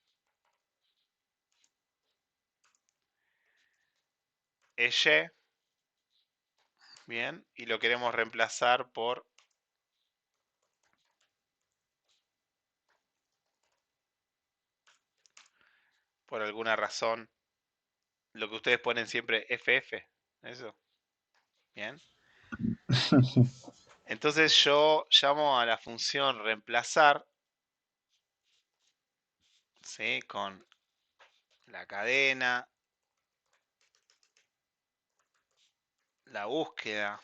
es Y, bien, y lo queremos reemplazar por alguna razón, lo que ustedes ponen siempre FF, eso, bien. Entonces yo llamo a la función reemplazar, ¿sí? Con la cadena, la búsqueda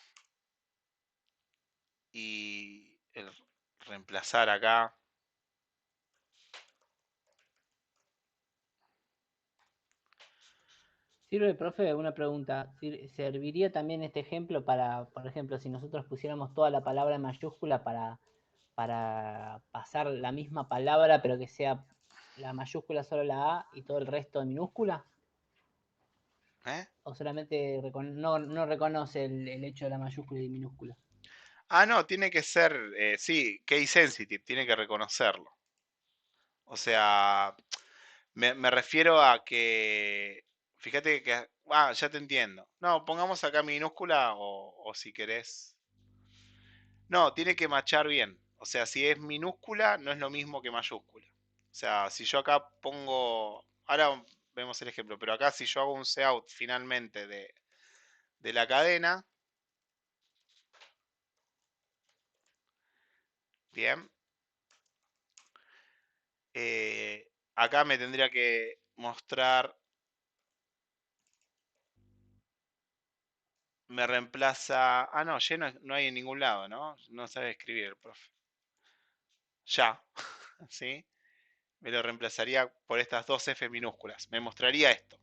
y el reemplazar acá. Sirve, profe, una pregunta. ¿Serviría también este ejemplo para, por ejemplo, si nosotros pusiéramos toda la palabra en mayúscula para pasar la misma palabra, pero que sea la mayúscula solo la A y todo el resto en minúscula? ¿Eh? ¿O solamente no reconoce el hecho de la mayúscula y minúscula? Ah, no, tiene que ser, sí, case sensitive, tiene que reconocerlo. O sea, me refiero a que, fíjate que, ya te entiendo. No, pongamos acá minúscula o si querés. No, tiene que machar bien. O sea, si es minúscula, no es lo mismo que mayúscula. O sea, si yo acá pongo, ahora vemos el ejemplo, pero acá si yo hago un cout finalmente de la cadena, bien, acá me tendría que mostrar, me reemplaza, no, ya no hay en ningún lado, ¿no? No sabe escribir el profe. Ya, ¿sí? Me lo reemplazaría por estas dos F minúsculas. Me mostraría esto.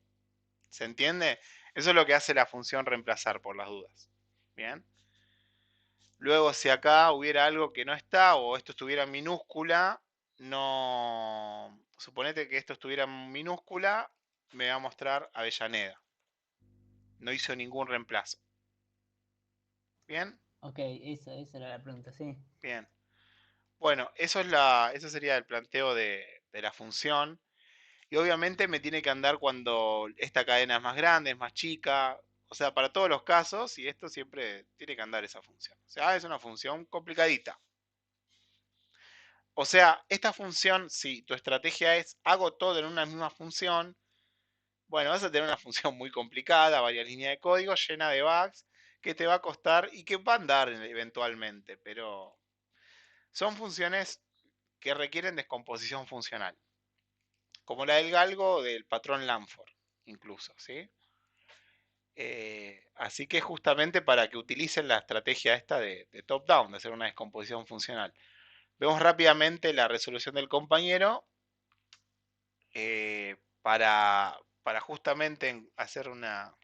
¿Se entiende? Eso es lo que hace la función reemplazar por las dudas. Bien. Luego, si acá hubiera algo que no está o esto estuviera en minúscula, no... Suponete que esto estuviera en minúscula, me va a mostrar Avellaneda. No hizo ningún reemplazo. ¿Bien? Ok, esa era la pregunta, sí. Bien. Bueno, eso sería el planteo de la función. Y obviamente me tiene que andar cuando esta cadena es más grande, es más chica. O sea, para todos los casos, y esto siempre tiene que andar esa función. O sea, es una función complicadita. O sea, esta función, si tu estrategia es hago todo en una misma función, bueno, vas a tener una función muy complicada, varias líneas de código, llena de bugs, que te va a costar y que va a andar eventualmente, pero son funciones que requieren descomposición funcional, como la del galgo o del patrón Lanford, incluso, ¿sí? Así que justamente para que utilicen la estrategia esta de top-down, de hacer una descomposición funcional. Vemos rápidamente la resolución del compañero para justamente hacer una...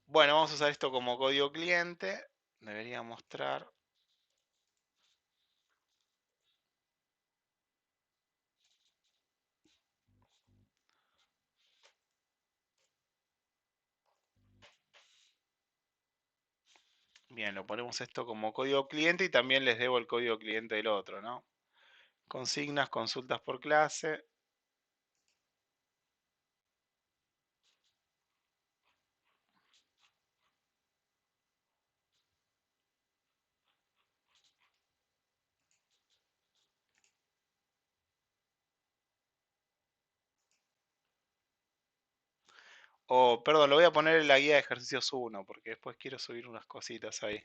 Bueno, vamos a usar esto como código cliente. Debería mostrar... Bien, lo ponemos esto como código cliente y también les debo el código cliente del otro, ¿no? Consignas, consultas por clase. O, perdón, lo voy a poner en la guía de ejercicios 1, porque después quiero subir unas cositas ahí.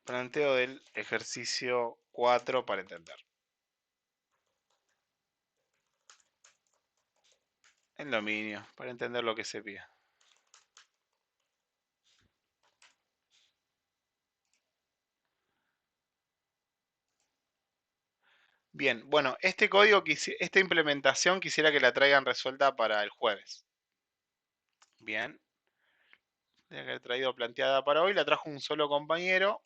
Planteo del ejercicio 4 para entender. El dominio, para entender lo que se pide. Bien, bueno, este código, esta implementación quisiera que la traigan resuelta para el jueves. Bien. Tenía que haber traído planteada para hoy, la trajo un solo compañero.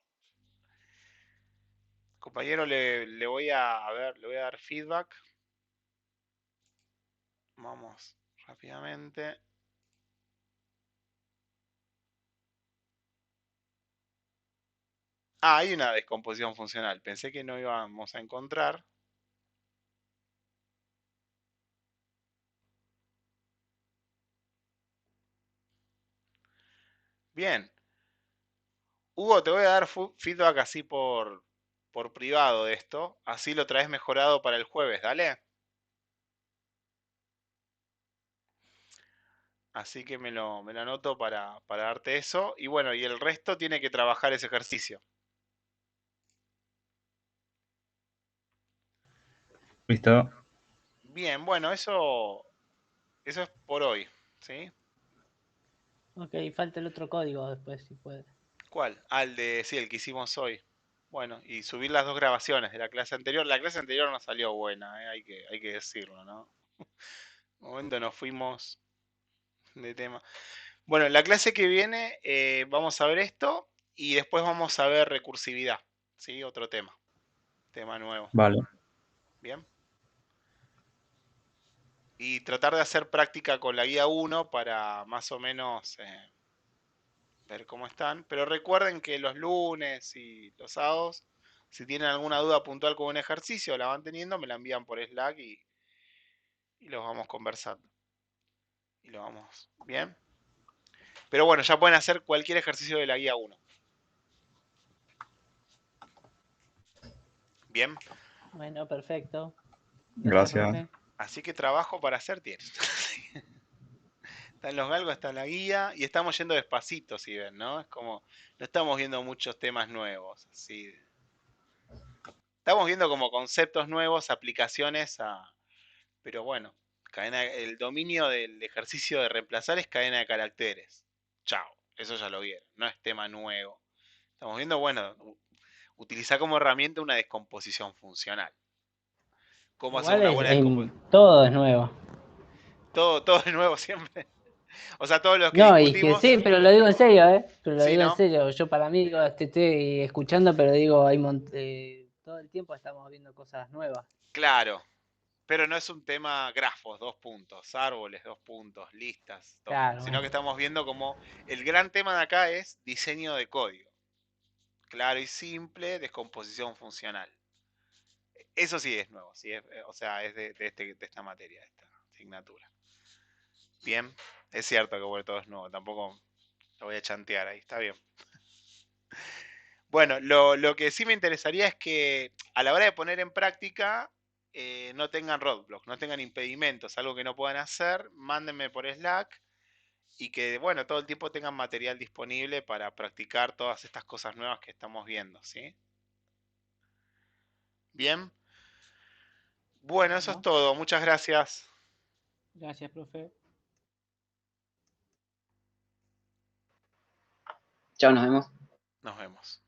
Compañero, le voy a ver, le voy a dar feedback. Vamos rápidamente. Ah, hay una descomposición funcional. Pensé que no íbamos a encontrar. Bien. Hugo, te voy a dar feedback así por privado de esto. Así lo traes mejorado para el jueves, dale. Así que me lo anoto para darte eso. Y bueno, y el resto tiene que trabajar ese ejercicio. ¿Listo? Bien, bueno, eso es por hoy, ¿sí? Ok, falta el otro código después, si puede. ¿Cuál? Ah, sí, el que hicimos hoy. Bueno, y subir las dos grabaciones de la clase anterior. La clase anterior no salió buena, hay que decirlo, ¿no? Un momento nos fuimos de tema. Bueno, la clase que viene vamos a ver esto y después vamos a ver recursividad, ¿sí? Otro tema nuevo. Vale. Bien. Y tratar de hacer práctica con la guía 1 para más o menos ver cómo están. Pero recuerden que los lunes y los sábados, si tienen alguna duda puntual con un ejercicio, la van teniendo, me la envían por Slack y los vamos conversando. Y lo vamos bien. Pero bueno, ya pueden hacer cualquier ejercicio de la guía 1. Bien. Bueno, perfecto. Gracias. profe. Así que trabajo para hacer tiene. Están los galgos, está la guía y estamos yendo despacito, si ven, ¿no? Es como, no estamos viendo muchos temas nuevos, así. Estamos viendo como conceptos nuevos, aplicaciones pero bueno, el dominio del ejercicio de reemplazar es cadena de caracteres. Chao, eso ya lo vieron, no es tema nuevo. Estamos viendo, bueno, utilizar como herramienta una descomposición funcional. ¿Cómo hacer Igual una buena descomposición? todo es nuevo. Todo de nuevo siempre. O sea, todo lo que No, y que discutimos. sí, pero lo digo en serio, ¿eh? Pero lo Sí, digo en ¿no? serio. Yo para mí, digo, estoy escuchando, pero digo, todo el tiempo estamos viendo cosas nuevas. Claro. Pero no es un tema grafos, 2 puntos, árboles, 2 puntos, listas, 2 puntos, Claro, sino que estamos viendo como el gran tema de acá es diseño de código. Claro y simple, descomposición funcional. Eso sí es nuevo, sí o sea, es de esta materia, de esta asignatura. Bien, es cierto que bueno, todo es nuevo, tampoco lo voy a chantear ahí, está bien. Bueno, lo que sí me interesaría es que a la hora de poner en práctica no tengan roadblocks, no tengan impedimentos, algo que no puedan hacer, mándenme por Slack y que, bueno, todo el tiempo tengan material disponible para practicar todas estas cosas nuevas que estamos viendo, ¿sí? Bien. Bueno, eso es bueno, todo. Muchas gracias. gracias, profe. Chao, nos vemos. Nos vemos.